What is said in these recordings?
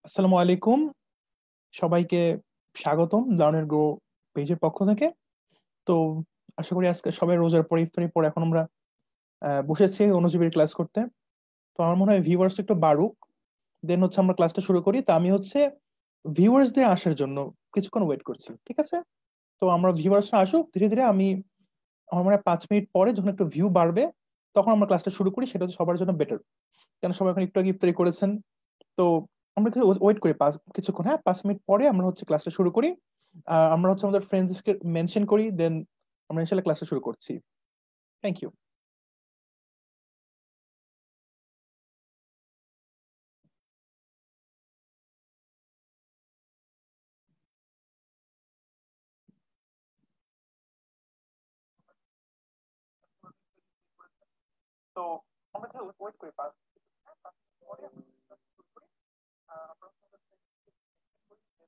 আসসালামু আলাইকুম। সবাইকে স্বাগতম লার্নার গ্রো পেজের পক্ষ থেকে। তো আশা করি আজকে সবাই রোজার পরে ইফতারির পর এখন আমরা বসেছি অণুজীবের ক্লাস করতে। তো আমার মনে হয় ভিউয়ার্স একটু বাড়ুক, দেন হচ্ছে আমরা ক্লাসটা শুরু করি। তো আমি হচ্ছে ভিউয়ার্সদের আসার জন্য কিছুক্ষণ ওয়েট করছি, ঠিক আছে? তো আমরা ভিউয়ার্সরা আসুক ধীরে ধীরে। আমার মনে হয় 5 মিনিট পরে যখন একটু ভিউ বাড়বে তখন আমরা ক্লাসটা শুরু করি, সেটা হচ্ছে সবার জন্য বেটার। কেন সবাই এখন একটু আগে ইফতারি করেছেন। তো আমরা ওয়েট করি কিছুক্ষণ, হ্যাঁ, 5 মিনিট পরে আমরা হচ্ছে ক্লাসটা শুরু করি। আমরা হচ্ছে আমাদের ফ্রেন্ডসকে মেনশন করি, দেন আমরা ইনশাল্লাহ ক্লাসটা শুরু করছি। Thank you. তো আমরা ওয়েট করি পরে আমরা শুরু করি। আমরা হচ্ছে আমাদের friends কে mention করি, then ইনশাল্লাহ class শুরু করি।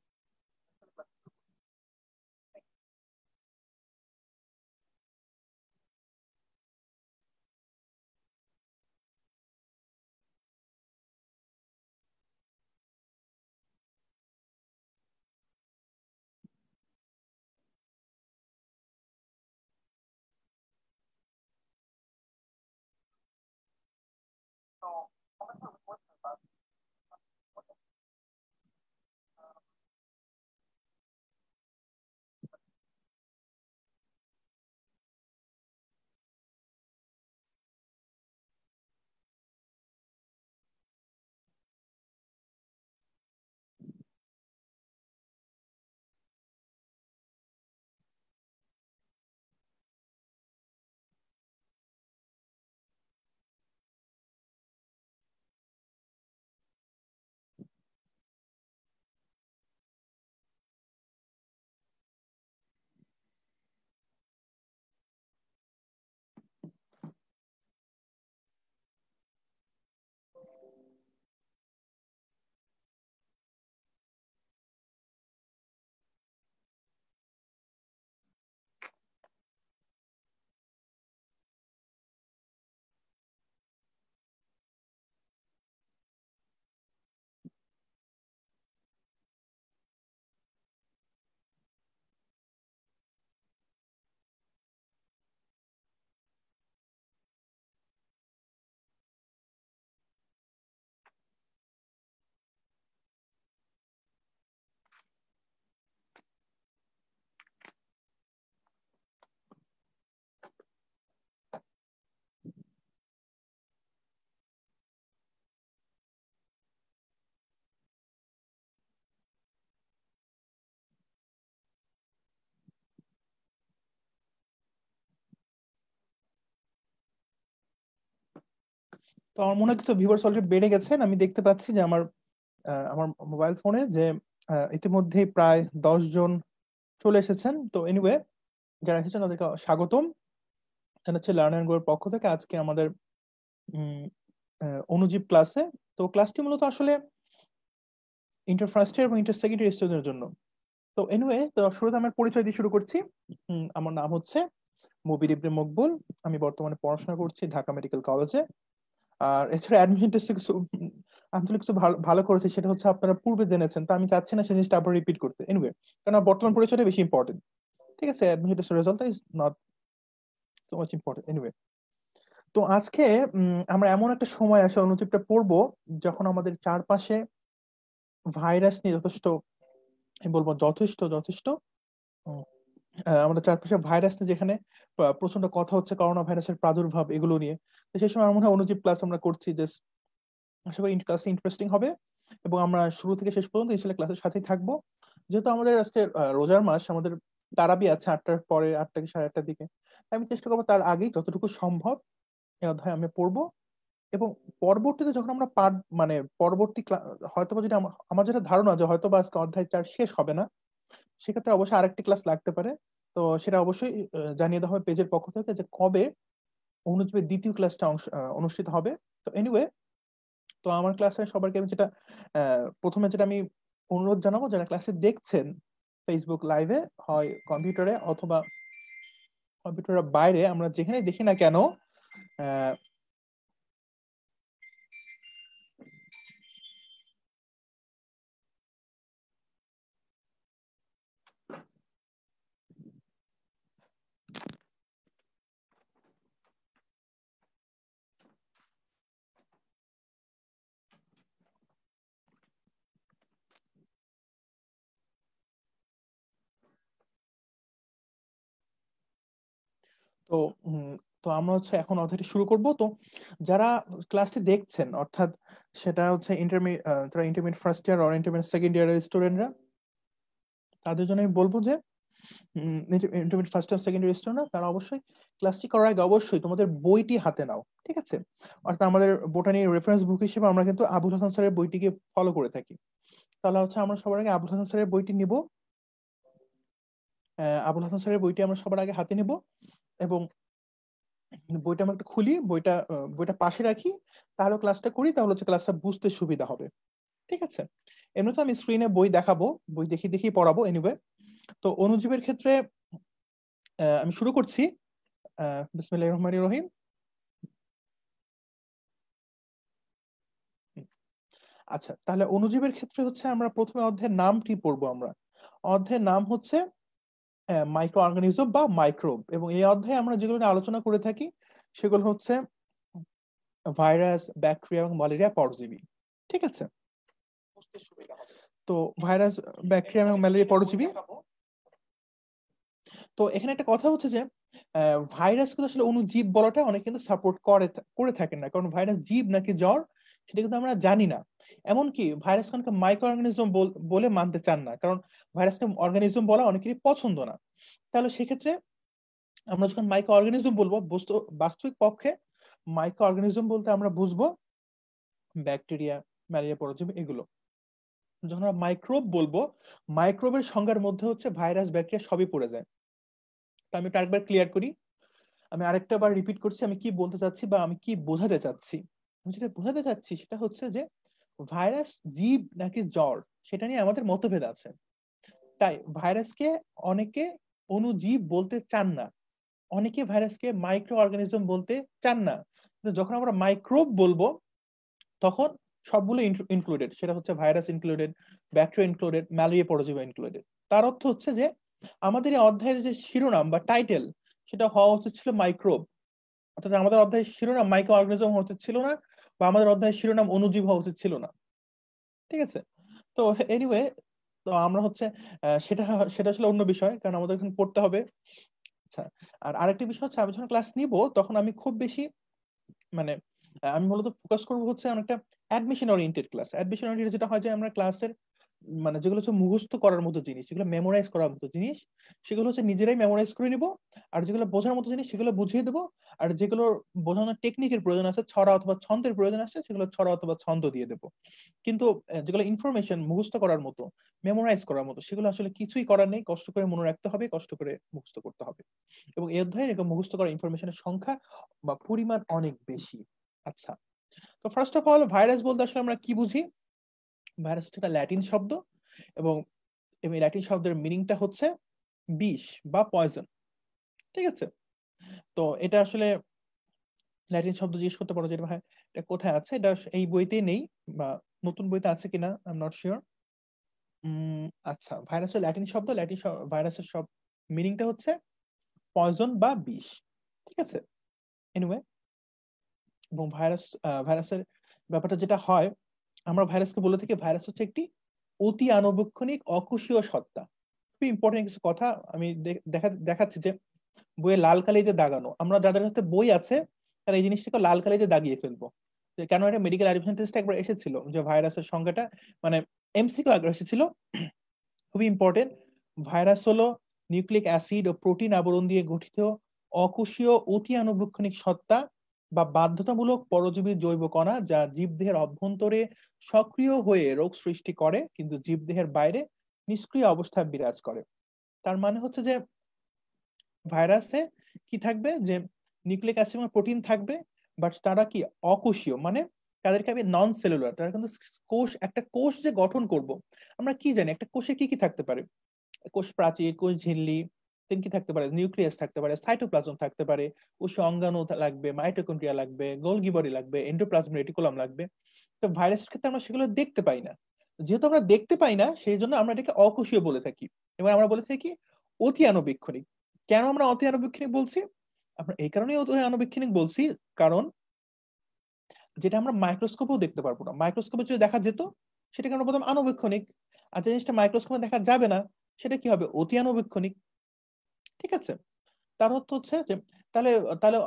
তো আমরা ওয়েট করি পরে। তো আমার মনে হয় কিছু ভিউয়ার্স অলরেডি বেড়ে গেছেন, আমি দেখতে পাচ্ছি যে আমার মোবাইল ফোনে যে ইতিমধ্যেই প্রায় 10 জন চলে এসেছেন। তো এনিওয়ে, যারা এসেছেন তাদেরকে স্বাগতম। এটা হচ্ছে লার্নার গ্রোর পক্ষ থেকে আজকে আমাদের উম, অণুজীব ক্লাসে। তো ক্লাসটি মূলত আসলে ইন্টার ফার্স্ট ইয়ার এবং ইন্টার সেকেন্ড ইয়ার স্টুডেন্টের জন্য। তো এনিওয়ে, তো শুরুতে আমার পরিচয় দিয়ে শুরু করছি। আমার নাম হচ্ছে মুবির ইবনে মকবুল। আমি বর্তমানে পড়াশোনা করছি ঢাকা মেডিকেল কলেজে। আর এছাড়া অ্যাডমিশন টেস্টে কিছু আঞ্চলিক কিছু ভালো ভালো করেছে, সেটা হচ্ছে আপনারা পূর্বে জেনেছেন, তো আমি চাচ্ছি না সেই জিনিসটা আবার রিপিট করতে। এনিওয়ে, কারণ আমার বর্তমান পরিচয়টা বেশি ইম্পর্টেন্ট। ঠিক আছে, অ্যাডমিশন টেস্টের রেজাল্টটা is not so much important. Anyway, তো আজকে আমরা এমন একটা সময় আসে অনুচ্ছেদটা পড়বো যখন আমাদের চারপাশে ভাইরাস নিয়ে যথেষ্ট, আমি বলবো যথেষ্ট যথেষ্ট উম, আমাদের চারপাশে ভাইরাস নিয়ে, যেখানে প্রচন্ড কথা হচ্ছে করোনা ভাইরাসের প্রাদুর্ভাব এগুলো নিয়ে। তো সেই সময় আমার মনে হয় অনুজীব ক্লাস আমরা করছি, যে আশা করি ক্লাস ইন্টারেস্টিং হবে এবং আমরা শুরু থেকে শেষ পর্যন্ত ইনশাল্লাহ ক্লাসের সাথেই থাকবো। যেহেতু আমাদের আজকে রোজার মাস, আমাদের তারাবি আছে 8টার পরে, 8টা কি 8:30-র দিকে। আমি চেষ্টা করবো তার আগেই যতটুকু সম্ভব এই অধ্যায় আমি পড়বো। এবং পরবর্তীতে যখন আমরা মানে পরবর্তী হয়তো বা, যেটা আমার যেটা ধারণা যে হয়তো বা আজকে অধ্যায় 4 শেষ হবে না, সেক্ষেত্রে অবশ্যই আরেকটি ক্লাস লাগতে পারে। তো সেটা অবশ্যই জানিয়ে দেওয়া হবে পেজের পক্ষ থেকে যে কবে অনুজীবের দ্বিতীয় ক্লাসটা অনুষ্ঠিত হবে। তো এনিওয়ে, তো আমার ক্লাসে সবাইকে আমি যেটা প্রথমে যেটা আমি অনুরোধ জানাবো, যারা ক্লাসে দেখছেন ফেসবুক লাইভে, হয় কম্পিউটারে অথবা কম্পিউটারের বাইরে, আমরা যেখানে দেখি না কেন, আহ, তো তো আমরা হচ্ছে এখন অধ্যায়টি শুরু করব। তো যারা ক্লাসটি দেখছেন, অর্থাৎ সেটা হচ্ছে ইন্টারমিডিয়েট ফার্স্ট ইয়ার আর ইন্টারমিডিয়েট সেকেন্ড ইয়ারের স্টুডেন্টরা, তাদের জন্য আমি বলবো যে intermediate first year second year স্টুডেন্টরা তারা অবশ্যই ক্লাসটি করার আগে অবশ্যই তোমাদের বইটি হাতে নাও, ঠিক আছে? অর্থাৎ আমাদের বোটানি রেফারেন্স বুক হিসেবে আমরা কিন্তু আবুল হাসান স্যারের বইটিকে ফলো করে থাকি। তাহলে হচ্ছে আমরা সবার আগে আবুল হাসান স্যারের বইটি নিব। আবুল হাসান স্যারের বইটি আমরা সবার আগে হাতে নিব এবং বইটা আমরা একটু খুলি, বইটা পাশে রাখি, তাহলে ক্লাসটা করি, তাহলে হচ্ছে ক্লাসটা বুঝতে সুবিধা হবে, ঠিক আছে? এমনি তো আমি স্ক্রিনে বই দেখাবো, বই দেখি দেখি পড়াবো। এনিওয়ে, তো অণুজীবের ক্ষেত্রে আমি শুরু করছি। বিসমিল্লাহির রহমানির রহিম। আচ্ছা, তাহলে অণুজীবের ক্ষেত্রে হচ্ছে আমরা প্রথমে অধ্যায়ের নামটি পড়বো। আমরা অধ্যায়ের নাম হচ্ছে মাইক্রো অর্গানিজম বা মাইক্রোব, এবং এই অধ্যায়ে আমরা যেগুলো নিয়ে আলোচনা করে থাকি সেগুলো হচ্ছে ভাইরাস, ব্যাকটেরিয়া এবং ম্যালেরিয়া পরজীবী, ঠিক আছে? তো ভাইরাস, ব্যাকটেরিয়া এবং ম্যালেরিয়া পরজীবী। তো এখানে একটা কথা হচ্ছে যে ভাইরাস কিন্তু আসলে অণুজীব বলাটা অনেকে কিন্তু সাপোর্ট করে থাকেন না, কারণ ভাইরাস জীব নাকি জ্বর সেটা কিন্তু আমরা জানি না। এমনকি ভাইরাস খানকে মাইক্রো অর্গানিজম বলে মানতে চান না, কারণ ভাইরাসকে অর্গানিজম বলা অনেকেরই পছন্দ না। তাহলে সেক্ষেত্রে আমরা যখন মাইক্রো অর্গানিজম বলবো, বাস্তবিক পক্ষে মাইক্রো অর্গানিজম বলতে আমরা বুঝবো ব্যাকটেরিয়া, ম্যালেরিয়া পরজীবী এগুলো। যখন আমরা মাইক্রোব বলবো, মাইক্রোবের সংজ্ঞার মধ্যে হচ্ছে ভাইরাস, ব্যাকটেরিয়া সবই পড়ে যায়। তো আমি এটা আরেকবার ক্লিয়ার করি, আমি আরেকটা বার রিপিট করছি আমি কি বলতে চাচ্ছি বা আমি কি বোঝাতে চাচ্ছি। আমি যেটা বোঝাতে চাচ্ছি সেটা হচ্ছে যে ভাইরাস জীব নাকি জ্বর সেটা নিয়ে আমাদের মতভেদ আছে। তাই ভাইরাসকে অনেকে অণুজীব বলতে চান না, অনেকে ভাইরাসকে মাইক্রো অর্গানিজম বলতে চান না। যখন আমরা মাইক্রোব বলবো তখন সবগুলো ইনক্লুডেড, সেটা হচ্ছে virus included, bacteria included, malaria পরজীবী ইনক্লুডেড। তার অর্থ হচ্ছে যে আমাদের এই অধ্যায়ের যে শিরোনাম বা টাইটেল সেটা হওয়া উচিত ছিল মাইক্রোব, অর্থাৎ আমাদের অধ্যায়ের শিরোনাম মাইক্রো অর্গানিজম হওয়া উচিত ছিল না, বা আমাদের অধ্যায়ের শিরোনাম অণুজীব হওয়া উচিত ছিল না, ঠিক আছে? তো এনিওয়ে, তো আমরা হচ্ছে সেটা সেটা আসলে অন্য বিষয়, কারণ আমাদের এখানে পড়তে হবে। আচ্ছা, আর আরেকটি বিষয় হচ্ছে আমি যখন ক্লাস নিব তখন আমি খুব বেশি মানে আমি মূলত ফোকাস করবো হচ্ছে অনেকটা admission oriented class. Admission oriented যেটা হয় যে আমরা ক্লাসের যেগুলো হচ্ছে মুখস্থ করার মতো জিনিস, যেগুলো মেমোরাইজ করার মতো জিনিস, সেগুলো হচ্ছে নিজেরাই মেমোরাইজ করে নিব। আর যেগুলো বোঝার মতো জিনিস সেগুলো বুঝিয়ে দেবো। আর যেগুলো বোঝানোর টেকনিকের প্রয়োজন আছে, ছড়া অথবা ছন্দের প্রয়োজন আছে, সেগুলো ছড়া অথবা ছন্দ দিয়ে দেবো। কিন্তু যেগুলো ইনফরমেশন মুখস্থ করার মতো, মেমোরাইজ করার মতো, সেগুলো আসলে কিছুই করার নেই, কষ্ট করে মনে রাখতে হবে, কষ্ট করে মুখস্থ করতে হবে। এবং এই অধ্যায়ে এরকম মুখস্থ করা ইনফরমেশনের সংখ্যা বা পরিমাণ অনেক বেশি। আচ্ছা, তো ফার্স্ট অফ অল ভাইরাস বলতে আসলে আমরা কি বুঝি? ভাইরাস হচ্ছে একটা ল্যাটিন শব্দ, এবং এই ল্যাটিন শব্দের মিনিংটা হচ্ছে বিষ বা পয়জন, ঠিক আছে? তো এটা আসলে ল্যাটিন শব্দ জিজ্ঞেস করতে পারো যে ভাই এটা কোথায় আছে, এটা এই বইতে নেই বা নতুন বইতে আছে কিনা আই এম নট শিওর। আচ্ছা, ভাইরাসের ল্যাটিন শব্দ, ভাইরাসের সব মিনিংটা হচ্ছে পয়জন বা বিষ, ঠিক আছে? এনিওয়ে, এবং ভাইরাসের ব্যাপারটা যেটা হয়, আমরা ভাইরাসকে বলে থাকি ভাইরাস হচ্ছে একটি অতি আণুবীক্ষণিক অকোষীয় সত্তা। খুবই ইম্পর্টেন্ট কিছু কথা আমি দেখাচ্ছি যে বইয়ে লাল কালিতে দাগানো, আমরা যাদের হাতে বই আছে তারা এই জিনিসটাকে লাল কালিতে দাগিয়ে ফেলবো। কেন এটা মেডিকেল এডুকেশন টেস্টে একবার এসেছিল যে ভাইরাসের সংজ্ঞাটা, মানে এমসিকিউ একবার এসেছিল, খুবই ইম্পর্টেন্ট। ভাইরাস হলো নিউক্লিক অ্যাসিড ও প্রোটিন আবরণ দিয়ে গঠিত অকোষীয় অতি আণুবীক্ষণিক সত্তা বা বাধ্যতামূলক পরজীবী জৈব কণা, যা জীবদেহের অভ্যন্তরে সক্রিয় হয়ে রোগ সৃষ্টি করে কিন্তু জীবদেহের বাইরে নিষ্ক্রিয় অবস্থায় বিরাজ করে। তার মানে হচ্ছে যে ভাইরাসে কি থাকবে, যে নিউক্লিক অ্যাসিড এবং প্রোটিন থাকবে, বাট তারা কি অকোষীয়, মানে তাদেরকে আমি নন সেলুলার, তারা কিন্তু একটা কোষ যে গঠন করব, আমরা কি জানি একটা কোষে কি কি থাকতে পারে? কোষ প্রাচীর, কোষ ঝিল্লি, দেন কি থাকতে পারে? নিউক্লিয়াস থাকতে পারে, সাইটোপ্লাজম থাকতে পারে, কোষে অঙ্গাণু লাগবে, মাইটোকন্ড্রিয়া লাগবে, গোলগি বডি লাগবে, এন্ডোপ্লাজম রেটিকুলাম লাগবে। তো ভাইরাসের ক্ষেত্রে আমরা সেগুলো দেখতে পাই না। যেহেতু আমরা দেখতে পাই না, সেই জন্য আমরা এটাকে অকোষীয় বলে থাকি। এবার আমরা বলে থাকি অতি আণুবীক্ষণিক। কেন আমরা অতি আণুবীক্ষণিক বলছি? আমরা এই কারণেই অতি আণুবীক্ষণিক বলছি, কারণ যেটা আমরা মাইক্রোস্কোপেও দেখতে পারবো না। মাইক্রোস্কোপে যদি দেখা যেত সেটাকে আমরা বলতাম আণুবীক্ষণিক, আর যে জিনিসটা মাইক্রোস্কোপে দেখা যাবে না সেটা কি হবে? অতি আণুবীক্ষণিক, ঠিক আছে? তার অর্থ হচ্ছে যে তাহলে তাহলে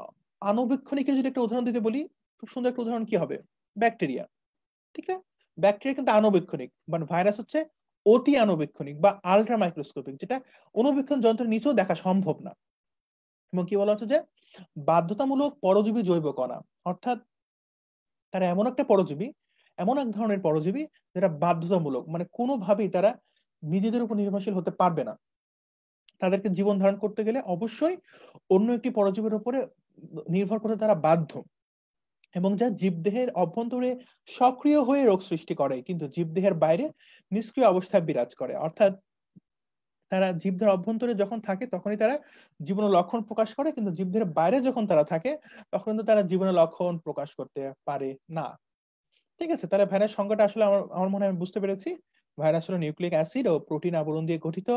আনুবীক্ষণিকের যদি একটা উদাহরণ দিতে বলি, খুব সুন্দর একটা উদাহরণ কি হবে? ব্যাকটেরিয়া, ঠিক না? ব্যাকটেরিয়া কিন্তু আনুবীক্ষণিক, বাট ভাইরাস হচ্ছে অতি আনুবীক্ষণিক বা আলট্রা মাইক্রোস্কোপিক, যেটা অণুবীক্ষণ যন্ত্রের নিচেও দেখা সম্ভব না। এবং কি বলা হচ্ছে যে বাধ্যতামূলক পরজীবী জৈব কণা, অর্থাৎ তারা এমন একটা পরজীবী, এমন এক ধরনের পরজীবী যেটা বাধ্যতামূলক, মানে কোনোভাবেই তারা নিজেদের উপর নির্ভরশীল হতে পারবে না। তাদেরকে জীবন ধারণ করতে গেলে অবশ্যই অন্য একটি পরজীবীর উপরে নির্ভর করতে তারা বাধ্য, এবং যা জীবদেহের অভ্যন্তরে সক্রিয় হয়ে রোগ সৃষ্টি করে কিন্তু জীবদেহের বাইরে নিষ্ক্রিয় অবস্থায় বিরাজ করে। অর্থাৎ তারা জীবদেহের অভ্যন্তরে যখন থাকে তখনই তারা জীবনের লক্ষণ প্রকাশ করে, কিন্তু জীবদেহের বাইরে যখন তারা থাকে তখন কিন্তু তারা জীবনের লক্ষণ প্রকাশ করতে পারে না। ঠিক আছে, তাহলে ভাইরাস সংজ্ঞাটা আসলে আমার আমার মনে হয় আমি বুঝতে পেরেছি। ভাইরাস হলো নিউক্লিক অ্যাসিড ও প্রোটিন আবরণ দিয়ে গঠিত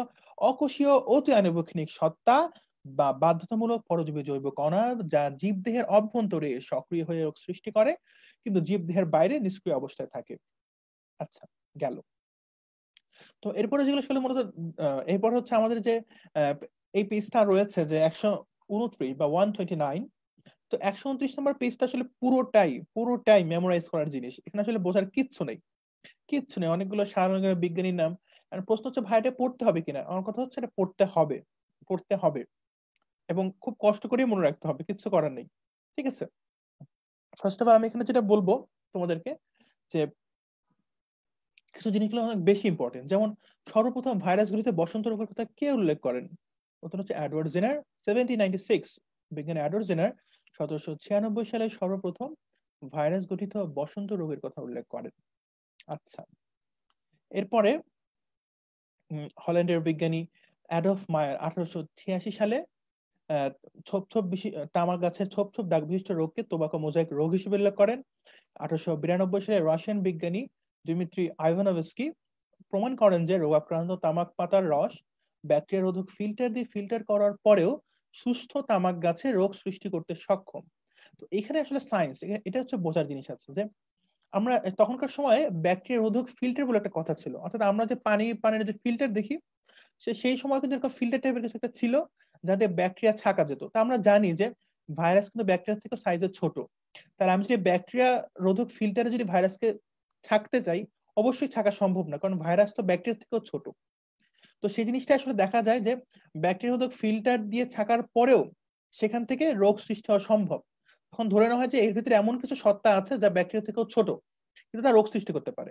অকোষীয় অতি আণুবীক্ষণিক সত্তা বা বাধ্যতামূলক পরজীবী জৈব কণা, যা জীবদেহের অভ্যন্তরে সক্রিয় হয়ে রোগ সৃষ্টি করে কিন্তু জীবদেহের বাইরে নিষ্ক্রিয় অবস্থায় থাকে। আচ্ছা, গেল। তো এরপরে যেগুলো আসলে মূলত এরপর হচ্ছে আমাদের যে আহ, এই পেজটা রয়েছে যে 129 বা 129। তো 129 নম্বর পেজটা আসলে পুরোটাই মেমোরাইজ করার জিনিস, এখানে আসলে বোঝার কিচ্ছু নেই, কিচ্ছু নেই। অনেকগুলো সাধারণ বিজ্ঞানীর নাম। আর প্রশ্ন হচ্ছে ভাই এটা পড়তে হবে কিনা, আমার কথা হচ্ছে এটা পড়তে হবে, পড়তে হবে এবং খুব কষ্ট করে মনে রাখতে হবে, কিচ্ছু করার নেই। ঠিক আছে, ফার্স্ট অফ অল আমি এখানে যেটা বলবো তোমাদেরকে, যে কিছু জিনিসগুলো অনেক বেশি ইম্পর্টেন্ট। যেমন সর্বপ্রথম ভাইরাসগুলিতে বসন্ত রোগের কথা কে উল্লেখ করেন? প্রথম হচ্ছে এডওয়ার্ড জেনার, 1796। বিজ্ঞানী এডওয়ার্ড জেনার 1796 সালে সর্বপ্রথম ভাইরাস গঠিত বসন্ত রোগের কথা উল্লেখ করেন। আচ্ছা, এরপরে হল্যান্ডের বিজ্ঞানী অ্যাডলফ মায়ার 1886 সালে আহ, তামাক গাছের ছোপ ছোপ দাগ বিশিষ্ট রোগকে টোবাকো মোজাইক রোগ হিসেবে উল্লেখ করেন। 1892 সালে রাশিয়ান বিজ্ঞানী দিমিত্রি আইভানোভস্কি প্রমাণ করেন যে রোগাক্রান্ত তামাক পাতার রস ব্যাকটেরিয়া রোধক ফিল্টার দিয়ে ফিল্টার করার পরেও সুস্থ তামাক গাছে রোগ সৃষ্টি করতে সক্ষম। তো এখানে আসলে সায়েন্স, এটা হচ্ছে বোঝার জিনিস আছে যে আমরা তখনকার সময়ে ব্যাকটেরিয়া রোধক ফিল্টার বলে একটা কথা ছিল, অর্থাৎ আমরা যে পানির যে ফিল্টার দেখি সেই সময় কিন্তু এরকম ফিল্টার টাইপের কিছু একটা ছিল যাতে ব্যাকটেরিয়া ছাকা যেত। তা আমরা জানি যে ভাইরাস কিন্তু ব্যাকটেরিয়া থেকে সাইজে ছোট, তাহলে আমি যদি ব্যাকটেরিয়া রোধক ফিল্টারে যদি ভাইরাসকে ছাকতে চাই, অবশ্যই ছাকা সম্ভব না, কারণ ভাইরাস তো ব্যাকটেরিয়া থেকেও ছোট। তো সেই জিনিসটা আসলে দেখা যায় যে ব্যাকটেরিয়া রোধক ফিল্টার দিয়ে ছাকার পরেও সেখান থেকে রোগ সৃষ্টি হওয়া সম্ভব। তখন ধরে নেওয়া হয় যে এর ভিতরে এমন কিছু সত্তা আছে যা ব্যাকটেরিয়া থেকেও ছোট, কিন্তু তা রোগ সৃষ্টি করতে পারে।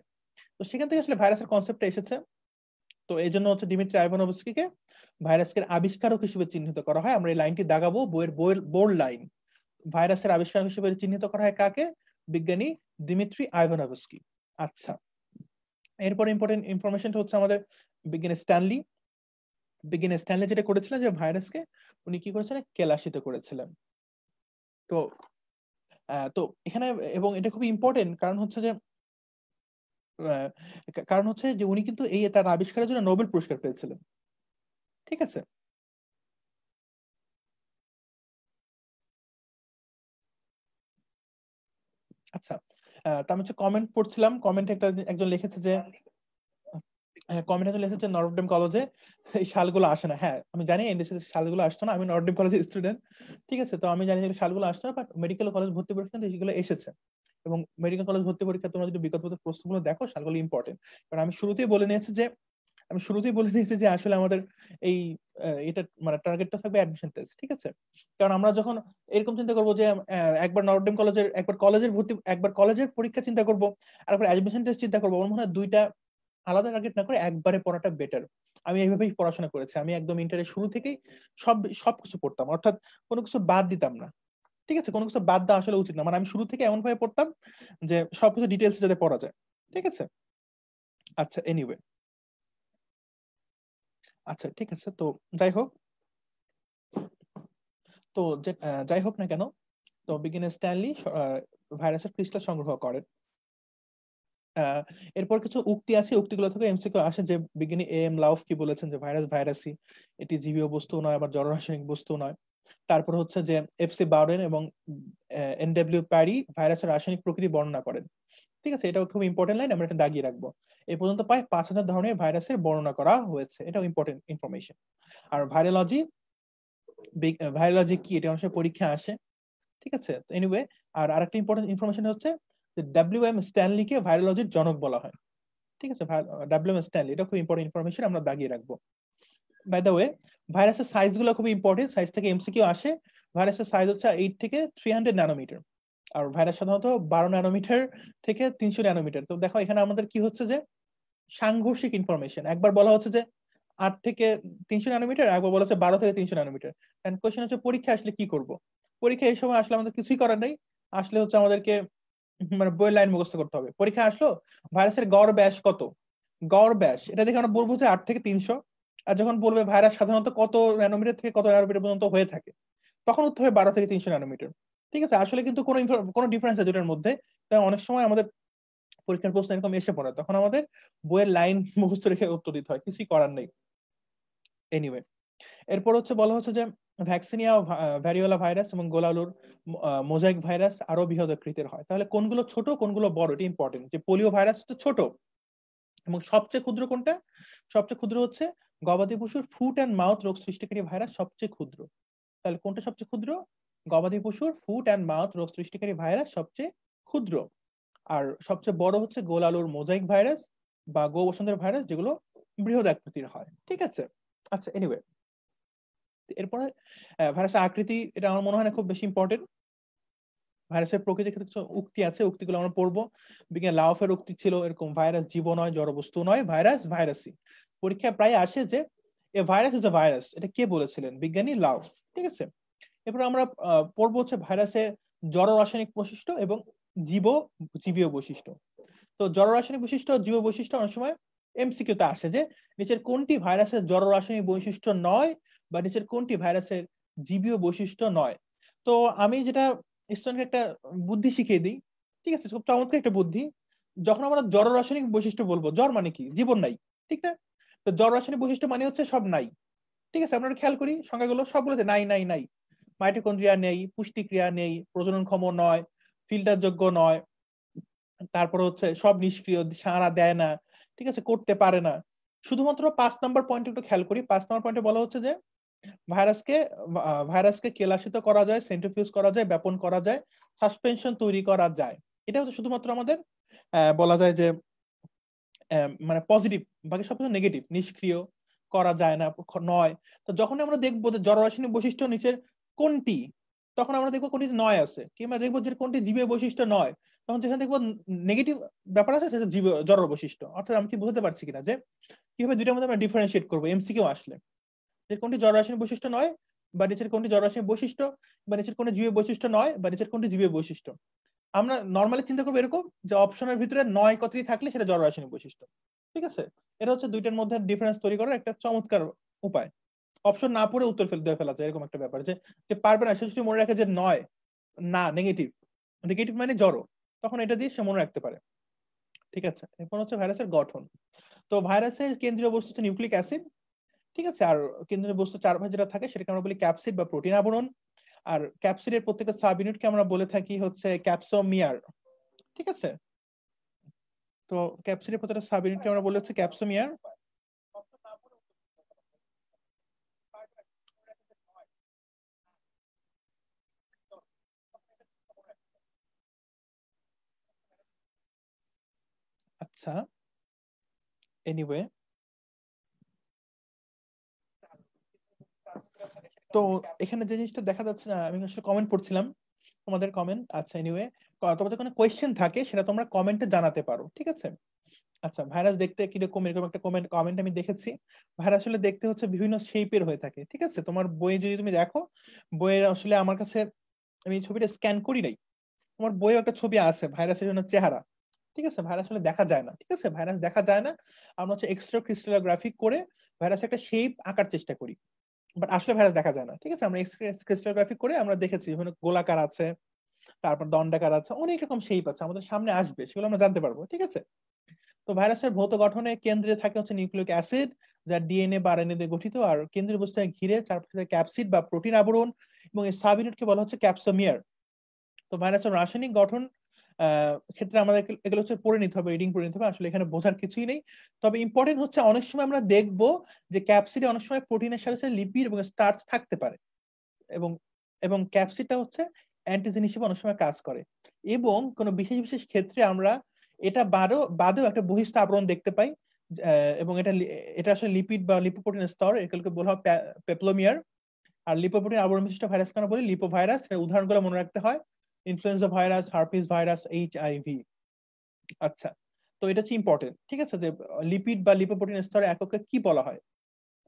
তো সেখান থেকে আসলে ভাইরাসের কনসেপ্টটা এসেছে। তো এই জন্য হচ্ছে দিমিত্রি আইভানোভস্কিকে ভাইরাসের আবিষ্কারক হিসেবে চিহ্নিত করা হয়। আমরা এই লাইনটি দাগাবো, বইয়ের বোল্ড লাইন। ভাইরাসের আবিষ্কারক হিসেবে চিহ্নিত করা হয় কাকে? বিজ্ঞানী দিমিত্রি আইভানোভস্কি। আচ্ছা, এরপর ইম্পর্টেন্ট ইনফরমেশনটা হচ্ছে আমাদের বিজ্ঞানী স্ট্যানলি যেটা করেছিলেন যে ভাইরাসকে উনি কি করেছিলেন, কেলাসিত করেছিলেন। তো তো এখানে, এবং এটা খুবই ইম্পর্টেন্ট কারণ হচ্ছে যে উনি কিন্তু এই তার আবিষ্কারের জন্য নোবেল পুরস্কার পেয়েছিলেন। ঠিক আছে, আচ্ছা। তা আমি হচ্ছে কমেন্ট পড়ছিলাম, কমেন্টে একজন লিখেছে যে কমেন্টে লিখেছে নটরডেম কলেজে এই শালগুলো আসে না। হ্যাঁ, আমি জানি এনডিসি শালগুলো আসতো না, আমি নটরডেম কলেজের স্টুডেন্ট। ঠিক আছে, তো আমি জানি যে শালগুলো আসতো না, বাট মেডিকেল কলেজ ভর্তি পরীক্ষা কিন্তু এগুলো এসেছে। এবং মেডিকেল কলেজ ভর্তি পরীক্ষা তোমরা যদি বিগত প্রশ্নগুলো দেখো, শালগুলো ইম্পর্টেন্ট। কারণ আমি শুরুতেই বলে নিয়েছি যে আসলে আমাদের এই এটা মানে টার্গেটটা থাকবে অ্যাডমিশন টেস্ট। ঠিক আছে, কারণ আমরা যখন এরকম চিন্তা করবো যে একবার নটরডেম কলেজের একবার কলেজের পরীক্ষা চিন্তা করবো, আর একবার অ্যাডমিশন টেস্ট চিন্তা করবো, আমার মনে হয় দুইটা আলাদা টার্গেট না করে একবারে পড়াটা বেটার। আমি এইভাবেই পড়াশোনা করেছি, আমি একদম ইন্টারের শুরু থেকেই সবকিছু পড়তাম, অর্থাৎ কোনো কিছু বাদ দিতাম না। ঠিক আছে, কোনো কিছু বাদ দেওয়া আসলে উচিত না, মানে আমি শুরু থেকে এমন ভাবে পড়তাম যে সবকিছু ডিটেলস যাতে পড়া যায়। ঠিক আছে, আচ্ছা, এনিওয়ে, আচ্ছা ঠিক আছে। তো যাই হোক, যাই হোক না কেন, তো বিজ্ঞানী স্ট্যানলি ভাইরাসের ক্রিস্টাল সংগ্রহ করেন। আহ এরপর কিছু উক্তি আছে, উক্তিগুলো থেকে এমসিকিউ আসে যে বিজ্ঞানী এম লাউফ কি বলেছেন যে ভাইরাসই, এটি জীবীয় বস্তু নয়, আবার জড় রাসায়নিক বস্তু নয়। তারপর হচ্ছে যে এফসি বাউডেন এবং এনডব্লিউ প্যারি ভাইরাসের রাসায়নিক প্রকৃতি বর্ণনা করেন। ঠিক আছে, এটাও খুব ইম্পর্টেন্ট লাইন, আমরা এটা দাগিয়ে রাখবো। এই পর্যন্ত প্রায় 5000 ধরনের ভাইরাসের বর্ণনা করা হয়েছে, এটাও ইম্পর্টেন্ট ইনফরমেশন। আর ভাইরোলজি ভাইরোলজি কি এটা অনেক সময় পরীক্ষা আসে, ঠিক আছে। তো এনিওয়ে, আর আরেকটা ইম্পর্টেন্ট ইনফরমেশন হচ্ছে যে ডাব্লিউ.এম. স্ট্যানলিকে ভাইরোলজির জনক বলা হয়, ঠিক আছে। ডাব্লিউ.এম. স্ট্যানলি, এটা খুব ইম্পর্টেন্ট ইনফরমেশন, আমরা দাগিয়ে রাখবো। বাই দ্য ওয়ে, ভাইরাসের সাইজ গুলো খুব ইম্পর্টেন্ট, সাইজ থেকে এমসিকিউ আসে। ভাইরাসের সাইজ হচ্ছে 8 থেকে 300 ন্যানোমিটার, আর ভাইরাস সাধারণত 12 ন্যানোমিটার থেকে 300 ন্যানোমিটার। তো দেখো এখানে আমাদের কি হচ্ছে যে সাংঘর্ষিক ইনফরমেশন, একবার বলা হচ্ছে যে 8 থেকে 300 ন্যানোমিটার, একবার বলা হচ্ছে 12 থেকে 300 ন্যানোমিটার। এন্ড কোশ্চেন হচ্ছে পরীক্ষা আসলে কি করব। পরীক্ষা এই সময় আসলে আমাদের কিছুই করার নেই, আসলে হচ্ছে আমাদেরকে মানে বইয়ের লাইন মুখস্থ করতে হবে। পরীক্ষা আসলো ভাইরাসের গড় ব্যাস কত, গড় ব্যাস এটা দেখে আমরা বলবো যে 8 থেকে 300। আর যখন বলবে ভাইরাস সাধারণত কত ন্যানোমিটার থেকে কত ন্যানোমিটার পর্যন্ত হয়ে থাকে, তখন উত্তর হবে 12 থেকে 300 ন্যানোমিটার। ঠিক আছে, আসলে কিন্তু কোনো ডিফারেন্স আছে দুটার মধ্যে। তাই অনেক সময় আমাদের পরীক্ষার প্রশ্ন এরকম এসে পড়ে, তখন আমাদের বইয়ের লাইন মুখস্থ রেখে উত্তর দিতে হয়, কিছুই করার নেই। এনিওয়ে, এরপর হচ্ছে বলা হচ্ছে যে ভ্যাকসিনিয়া ভ্যারিওলা ভাইরাস এবং গোলালুর মোজাইক ভাইরাস আরো বৃহৎ আকৃতির হয়। তাহলে কোনগুলো ছোট কোনগুলো বড়, এটা ইম্পর্টেন্ট। যে পোলিও ভাইরাস হচ্ছে ছোট, এবং সবচেয়ে ক্ষুদ্র কোনটা? সবচেয়ে ক্ষুদ্র হচ্ছে গবাদি পশুর ফুট অ্যান্ড মাউথ রোগ সৃষ্টিকারী ভাইরাস সবচেয়ে ক্ষুদ্র। তাহলে কোনটা সবচেয়ে ক্ষুদ্র? গবাদি পশুর ফুট অ্যান্ড মাউথ রোগ সৃষ্টিকারী ভাইরাস সবচেয়ে ক্ষুদ্র। আর সবচেয়ে বড় হচ্ছে গোলালুর মোজাইক ভাইরাস বা গো বসন্তের ভাইরাস, যেগুলো বৃহৎ আকৃতির হয়। ঠিক আছে, আচ্ছা এনিওয়ে, এরপরে ভাইরাসের আকৃতি, এটা আমার মনে হয় না খুব বেশি ইম্পর্টেন্ট। ভাইরাসের প্রকৃতির ক্ষেত্রে কিছু উক্তি আছে, উক্তিগুলো আমরা পড়বো। বিজ্ঞান লাউফের উক্তি ছিল এরকম: ভাইরাস জীব নয়, জড়বস্তু নয়, ভাইরাস ভাইরাসই। পরীক্ষায় প্রায় আসে যে এ ভাইরাস ইজ এ ভাইরাস, এটা কে বলেছিলেন? বিজ্ঞানী লাউফ। ঠিক আছে, এরপর আমরা পড়বো হচ্ছে ভাইরাসের জড় রাসায়নিক বৈশিষ্ট্য এবং জীব জীবীয় বৈশিষ্ট্য। তো জড় রাসায়নিক বৈশিষ্ট্য, জীব বৈশিষ্ট্য অনেক সময় এমসিকিউ তে আসে যে নিচের কোনটি ভাইরাসের জড় রাসায়নিক বৈশিষ্ট্য নয়, বা নিচের কোনটি ভাইরাসের জীবীয় বৈশিষ্ট্য নয়। তো আমি যেটা স্টুডেন্টকে একটা বুদ্ধি শিখিয়ে দিই, ঠিক আছে, খুব চমৎকার একটা বুদ্ধি। যখন আমরা জড় রাসায়নিক বৈশিষ্ট্য বলবো, জ্বর মানে কি? জীবন নাই, ঠিক না? তো জড় রাসায়নিক বৈশিষ্ট্য মানে হচ্ছে সব নাই। ঠিক আছে, আপনারা খেয়াল করি সংখ্যাগুলো সবগুলোতে নাই নাই নাই। মাইটোকন্ড্রিয়া নেই, পুষ্টিক্রিয়া নেই, প্রজননক্ষম নয়, ফিল্টার যোগ্য নয়, তারপর হচ্ছে সব নিষ্ক্রিয়, সাড়া দেয় না, ঠিক আছে, করতে পারে না। শুধুমাত্র 5 নম্বর পয়েন্ট একটু খেয়াল করি। 5 নম্বর পয়েন্টে বলা হচ্ছে যে ভাইরাসকে ভাইরাসকে কেলাসিত করা যায়, সেন্ট্রিফিউজ করা যায়, ব্যাপন করা যায়, সাসপেনশন তৈরি করা যায়। এটা হচ্ছে শুধুমাত্র আমাদের বলা যায় যে মানে পজিটিভ, বাকি সবকিছু নেগেটিভ, নিষ্ক্রিয়, করা যায় না, নয়। তো যখন আমরা দেখবো যে জড়রাসায়নিক বৈশিষ্ট্য নিচের কোনটি, তখন আমরা দেখবো কোনটি নয় আছে, কিংবা দেখবো যে কোনটি জীবীয় বৈশিষ্ট্য নয়, তখন যেখানে দেখবো নেগেটিভ ব্যাপার আছে সেটা জীব জড় বৈশিষ্ট্য। অর্থাৎ আমি কি বুঝতে পারছি কিনা যে কিভাবে দুইটার মধ্যে আমরা ডিফারেন্সিয়েট করবো এমসিকিউ আসলে, যে কোনটি জড়রাসায়নিক বৈশিষ্ট্য নয়, বা নিচের কোনটি জড়রাসায়নিক বৈশিষ্ট্য, বা নিচের কোনটি জীবীয় বৈশিষ্ট্য নয়, বা নিচের কোনটি জীবীয় বৈশিষ্ট্য। আমরা নর্মালি চিন্তা করবো এরকম যে অপশনের ভিতরে 9 কথাই থাকলে সেটা জড়রাসায়নিক বৈশিষ্ট্য। ঠিক আছে, এটা হচ্ছে দুইটার মধ্যে ডিফারেন্স তৈরি করার একটা চমৎকার উপায়। অপশন না পড়ে উত্তর দিয়ে ফেলা যায়, এরকম একটা ব্যাপার। যে যে পারবে না সে যদি মনে রাখে যে নয় না, নেগেটিভ, নেগেটিভ মানে জড়, তখন এটা দিয়ে সে মনে রাখতে পারে। ঠিক আছে, এরপর হচ্ছে ভাইরাসের গঠন। তো ভাইরাসের কেন্দ্রীয় বস্তু হচ্ছে নিউক্লিক অ্যাসিড, ঠিক আছে। আর কেন্দ্রীয় বস্তু চারপাশে যেটা থাকে সেটাকে আমরা বলি ক্যাপসিড বা প্রোটিন আবরণ। আর ক্যাপসিডের প্রত্যেকটা সাব ইউনিটকে আমরা বলে থাকি হচ্ছে ক্যাপসোমিয়ার। ঠিক আছে, তো ক্যাপসিডের প্রত্যেকটা সাব ইউনিটকে আমরা বলে হচ্ছে ক্যাপসোমিয়ার। আচ্ছা, এনিওয়ে, তো এখানে যে জিনিসটা দেখা যাচ্ছে না, আমি আসলে কমেন্ট পড়ছিলাম তোমাদের কমেন্ট। আচ্ছা এনিওয়ে, তোমাদের কোনো কোয়েশ্চেন থাকে সেটা তোমরা কমেন্টে জানাতে পারো, ঠিক আছে। আচ্ছা, ভাইরাস দেখতে কিরকম, এরকম একটা কমেন্ট আমি দেখেছি। ভাইরাস আসলে দেখতে হচ্ছে বিভিন্ন শেপের হয়ে থাকে, ঠিক আছে। তোমার বইয়ে যদি তুমি দেখো, বইয়ের আসলে আমার কাছে, আমি ছবিটা স্ক্যান করি নাই, তোমার বইয়ে একটা ছবি আছে ভাইরাসের জন্য চেহারা। ঠিক আছে, ভাইরাস আসলে দেখা যায় না, ঠিক আছে, ভাইরাস দেখা যায় না। আমরা হচ্ছে এক্সট্রা ক্রিস্টালোগ্রাফি করে ভাইরাস একটা শেপ আঁকার চেষ্টা করি, বাট আসলে ভাইরাস দেখা যায় না। ঠিক আছে, আমরা ক্রিস্টালোগ্রাফি করে আমরা দেখেছি বিভিন্ন গোলাকার আছে, তারপর দণ্ডাকার আছে, অনেক রকম শেপ আছে, আমাদের সামনে আসবে, সেগুলো আমরা জানতে পারবো। ঠিক আছে, তো ভাইরাসের ভৌত গঠনে কেন্দ্রে থাকে হচ্ছে নিউক্লিক অ্যাসিড, যা ডিএনএ বা আরএনএ দিয়ে গঠিত। আর কেন্দ্রীয় বস্তুকে ঘিরে চারপাশে ক্যাপসিড বা প্রোটিন আবরণ, এবং এই সাব ইউনিটকে বলা হচ্ছে ক্যাপসোমিয়ার। তো ভাইরাসের রাসায়নিক গঠন ক্ষেত্রে আমাদের এগুলো হচ্ছে পড়ে নিতে হবে, রিডিং পড়ে নিতে হবে, আসলে এখানে বোঝার কিছুই নেই। তবে ইম্পর্টেন্ট হচ্ছে অনেক সময় আমরা দেখবো যে ক্যাপসিডে অনেক সময় প্রোটিনের সাথে সাথে লিপিড এবং স্টার্চ থাকতে পারে। এবং এবং ক্যাপসিডটা হচ্ছে অ্যান্টিজেন হিসেবে অনেক সময় কাজ করে। এবং কোনো বিশেষ বিশেষ ক্ষেত্রে আমরা এটা বাদেও একটা বহিঃস্থ আবরণ দেখতে পাই। এবং এটা আসলে লিপিড বা লিপোপ্রোটিনের স্তর, এগুলোকে বলা হয় পেপলোমিয়ার। আর লিপোপ্রোটিন আবরণ বিশিষ্ট ভাইরাস কেন বলি? লিপোভাইরাস। এর উদাহরণগুলো মনে রাখতে হয়: influenza virus, herpes virus, HIV। আচ্ছা, তো এটা হচ্ছে ইম্পর্টেন্ট, ঠিক আছে? যে লিপিড বা লিপোপ্রোটিনের স্তরে এককে কি বলা হয়?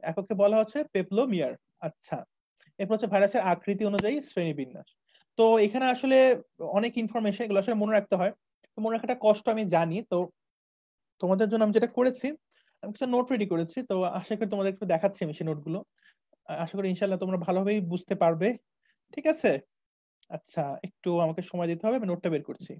এককে বলা হচ্ছে পেপলোমিয়ার। আচ্ছা, এরপর হচ্ছে ভাইরাসের আকৃতি অনুযায়ী শ্রেণীবিন্যাস। তো এখানে আসলে অনেক ইনফরমেশন, এগুলো আসলে মনে রাখতে হয়। তো মনে রাখাটা কষ্ট, আমি জানি। তো তোমাদের জন্য আমি যেটা করেছি, আমি কিছু নোট রেডি করেছি। তো আশা করি তোমাদের একটু দেখাচ্ছি আমি সেই নোটগুলো। আশা করি ইনশাল্লাহ তোমরা ভালোভাবেই বুঝতে পারবে, ঠিক আছে? আচ্ছা, একটু আমাকে সময় দিতে হবে, আমি নোটটা বের করছি।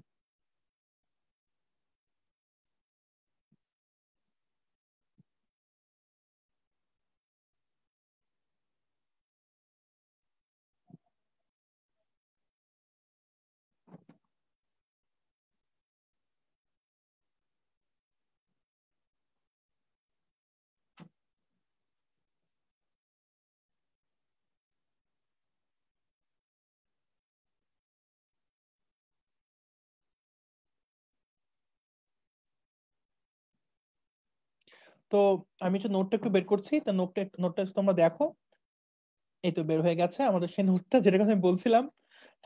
তো আমি হচ্ছে নোটটা একটু বের করছি। তো নোটটা তোমরা দেখো। এই তো বের হয়ে গেছে আমাদের সেই নোটটা, যেটা কথা আমি বলছিলাম।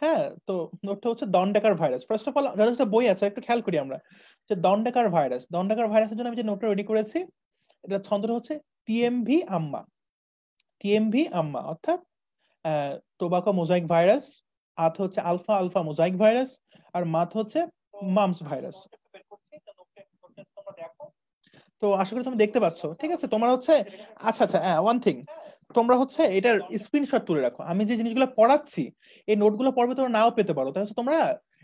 হ্যাঁ, তো নোটটা হচ্ছে দন্ডাকার ভাইরাস। ফার্স্ট অফ অল, যথেষ্ট বই আছে, একটু খেয়াল করি আমরা যে দন্ডাকার ভাইরাসের জন্য আমি যে নোটটা রেডি করেছি, এটা ছন্দটা হচ্ছে টিএমভি আম্মা। টিএমভি আম্মা অর্থাৎ টোবাকো মোজাইক ভাইরাস। আত হচ্ছে আলফা আলফা মোজাইক ভাইরাস। আর মাথ হচ্ছে মামস ভাইরাস। তো আশা করি তুমি দেখতে পাচ্ছ, ঠিক আছে? তোমার হচ্ছে, আচ্ছা আচ্ছা, হ্যাঁ, ওয়ান থিং, তোমরা হচ্ছে এটার স্ক্রিনশট তুলে রাখো। আমি যে জিনিসগুলো পড়াচ্ছি, এই নোটগুলো পড়বে তোমরা নাও পেতে পারো, তাহলে হচ্ছে তোমরা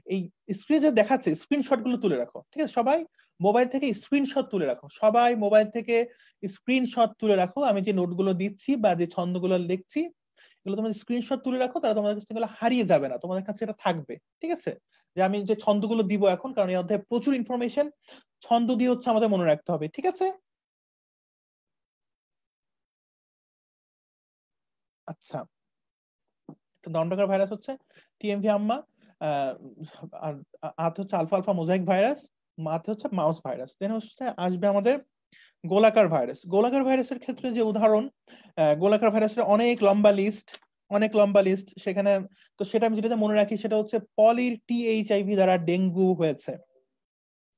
এই স্ক্রিনে যে দেখাচ্ছে স্ক্রিনশট গুলো তুলে রাখো, ঠিক আছে? সবাই মোবাইল থেকে স্ক্রিনশট তুলে রাখো, সবাই মোবাইল থেকে স্ক্রিনশট তুলে রাখো। আমি যে নোটগুলো দিচ্ছি বা যে ছন্দগুলো লিখছি, এগুলো তোমরা স্ক্রিনশট তুলে রাখো, তাহলে তোমাদের কাছে এগুলো হারিয়ে যাবে না, তোমাদের কাছে এটা থাকবে, ঠিক আছে? যে আমি যে ছন্দগুলো দিব এখন, কারণ এই অধ্যায়ে প্রচুর ইনফরমেশন, ছন্দ দিয়ে হচ্ছে আমাদের মনে রাখতে হবে, ঠিক আছে? আচ্ছা, তো দন্ডকার ভাইরাস হচ্ছে টিএমভি আম্মা। আহ, আর আত হচ্ছে আলফা আলফা মোজাইক ভাইরাস। মাথ হচ্ছে মাউস ভাইরাস। দেন হচ্ছে আসবে আমাদের গোলাকার ভাইরাস। গোলাকার ভাইরাসের ক্ষেত্রে যে উদাহরণ, গোলাকার ভাইরাসের অনেক লম্বা লিস্ট সেখানে। তো সেটা আমি যেটা মনে রাখি, সেটা হচ্ছে পলির টিএইচআইভি দ্বারা ডেঙ্গু হয়েছে।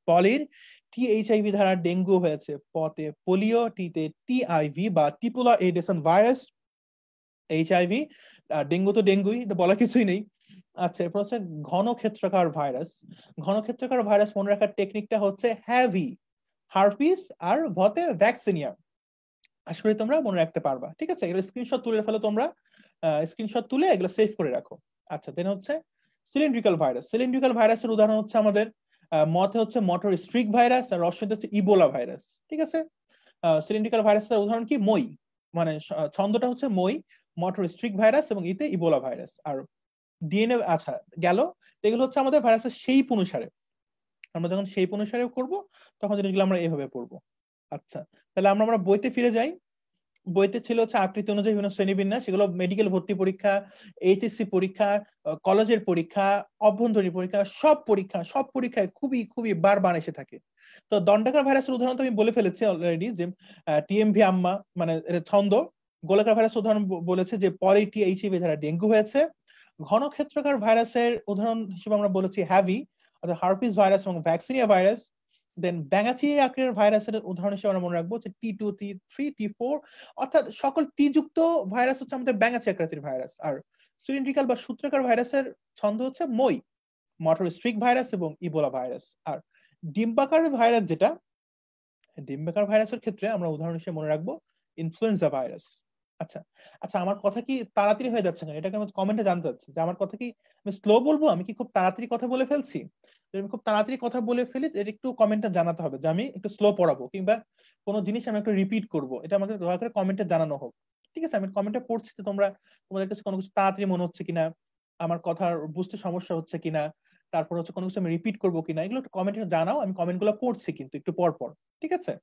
পলির টিএইচআইভি দ্বারা ডেঙ্গু হয়েছে। পতে পোলিও, টিতে টিআইভি বা Tipula adhesion virus. HIV, dengue তো ডেঙ্গুই, এটা বলা কিছুই নেই। আচ্ছা, এরপর হচ্ছে ঘনক্ষেত্রাকার ভাইরাস। ঘনক্ষেত্রাকার ভাইরাস মনে রাখার টেকনিকটা হচ্ছে হ্যাভি, হারপিস, আর ভতে ভ্যাকসিনিয়া। আশা করি তোমরা মনে রাখতে পারবা, ঠিক আছে? এগুলো স্ক্রিনশট তুলে ফেলো তোমরা, স্ক্রিনশট তুলে এগুলো সেভ করে রাখো। আচ্ছা, দেন হচ্ছে সিলিন্ড্রিক্যাল ভাইরাস। সিলিন্ড্রিক্যাল ভাইরাসের উদাহরণ হচ্ছে আমাদের মতে হচ্ছে মটর স্ট্রিক ভাইরাস, আর রসতে হচ্ছে ইবোলা ভাইরাস, ঠিক আছে? সিলিন্ড্রিক্যাল ভাইরাসের উদাহরণ কি? মই, মানে ছন্দটা হচ্ছে মই, মটর স্ট্রিক ভাইরাস এবং ইতে ইবোলা ভাইরাস। আর ডিএনএ, আচ্ছা, গেল। এগুলো হচ্ছে আমাদের ভাইরাসের শেপ অনুসারে, আমরা যখন শেপ অনুসারে করব, তখন জিনিসগুলো আমরা এইভাবে পড়বো। আচ্ছা, তাহলে আমরা আমরা বইতে ফিরে যাই। বইতে ছিল হচ্ছে আকৃতি অনুযায়ী বিভিন্ন শ্রেণীবিন্যাস, সেগুলো মেডিকেল ভর্তি পরীক্ষা, HSC পরীক্ষা, কলেজের পরীক্ষা, অভ্যন্তরীণ পরীক্ষা, সব পরীক্ষায় খুবই খুবই বারবার এসে থাকে। তো দন্ডাকার ভাইরাসের উদাহরণ তো আমি বলে ফেলেছি অলরেডি, যে টিএমভি আম্মা, মানে এটা ছন্দ। গোলাকার ভাইরাস উদাহরণ বলেছে যে পলি টিএইচআইভি দ্বারা ডেঙ্গু হয়েছে। ঘনক্ষেত্রকার ভাইরাসের উদাহরণ হিসেবে আমরা বলেছি হ্যাভি, অর্থাৎ হার্পিস ভাইরাস এবং ভ্যাকসিনিয়া ভাইরাস। দেন ব্যাঙাচি আকারের ভাইরাসের উদাহরণ হিসেবে আমরা মনে রাখবো যে T2, T3, T4, অর্থাৎ সকল টি যুক্ত ভাইরাস হচ্ছে আমাদের ব্যাঙাচি আকৃতির ভাইরাস। আর সিলিন্ড্রিক্যাল বা সূত্রাকার ভাইরাসের ছন্দ হচ্ছে মই, মটর স্ট্রিক ভাইরাস এবং ইবোলা ভাইরাস। আর ডিম্বাকার ভাইরাস যেটা, ডিম্বাকার ভাইরাসের ক্ষেত্রে আমরা উদাহরণ হিসেবে মনে রাখবো ইনফ্লুয়েঞ্জা ভাইরাস। আচ্ছা আচ্ছা, আমার কথা কি তাড়াতাড়ি হয়ে যাচ্ছে না? এটাকে আমি কমেন্টে জানতে চাচ্ছি যে আমার কথা কি আমি স্লো বলবো, আমি কি খুব তাড়াতাড়ি কথা বলে ফেলছি? যদি আমি খুব তাড়াতাড়ি কথা বলে ফেলি, এটা একটু কমেন্টে জানাতে হবে যে আমি একটু স্লো পড়াবো, কিংবা কোনো জিনিস আমি একটু রিপিট করবো, এটা আমাকে দয়া করে কমেন্টে জানানো হোক, ঠিক আছে? আমি কমেন্টে পড়ছি, তো তোমাদের কাছে কোনো কিছু তাড়াতাড়ি মনে হচ্ছে কিনা, আমার কথা বুঝতে সমস্যা হচ্ছে কিনা, তারপর হচ্ছে কোনো কিছু আমি রিপিট করবো কিনা, এগুলো একটু কমেন্টে জানাও। আমি কমেন্ট গুলো পড়ছি কিন্তু একটু পর পর, ঠিক আছে?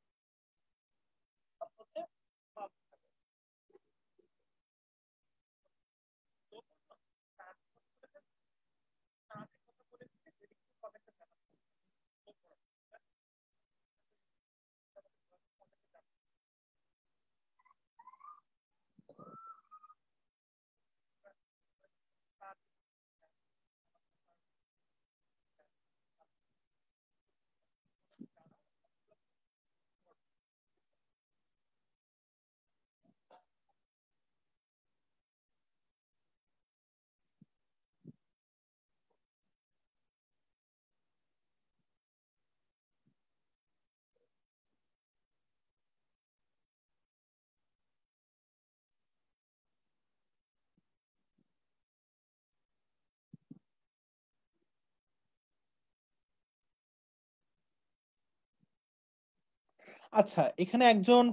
আচ্ছা, এখানে একজন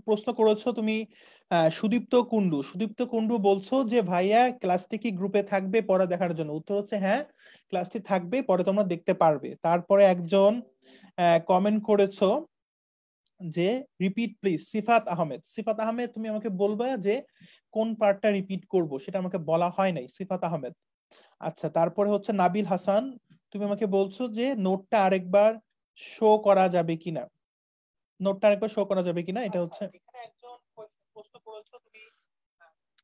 প্রশ্ন করেছো তুমি, সুদীপ্ত কুন্ডু বলছো যে ভাইয়া ক্লাসটি কি গ্রুপে থাকবে পরে দেখার জন্য? উত্তর হচ্ছে হ্যাঁ, ক্লাসটি থাকবে, পরে তোমরা দেখতে পারবে। তারপরে একজন কমেন্ট করেছো যে রিপিট প্লিজ, সিফাত আহমেদ তুমি আমাকে বলবে যে কোন পার্টটা রিপিট করব, সেটা আমাকে বলা হয় নাই, সিফাত আহমেদ। আচ্ছা, তারপরে হচ্ছে নাবিল হাসান, তুমি আমাকে বলছো যে নোটটা আরেকবার শো করা যাবে কিনা, নোটটা আরেকবার শো করা যাবে কিনা, এটা হচ্ছে এখানে একজন প্রশ্ন করেছো তুমি।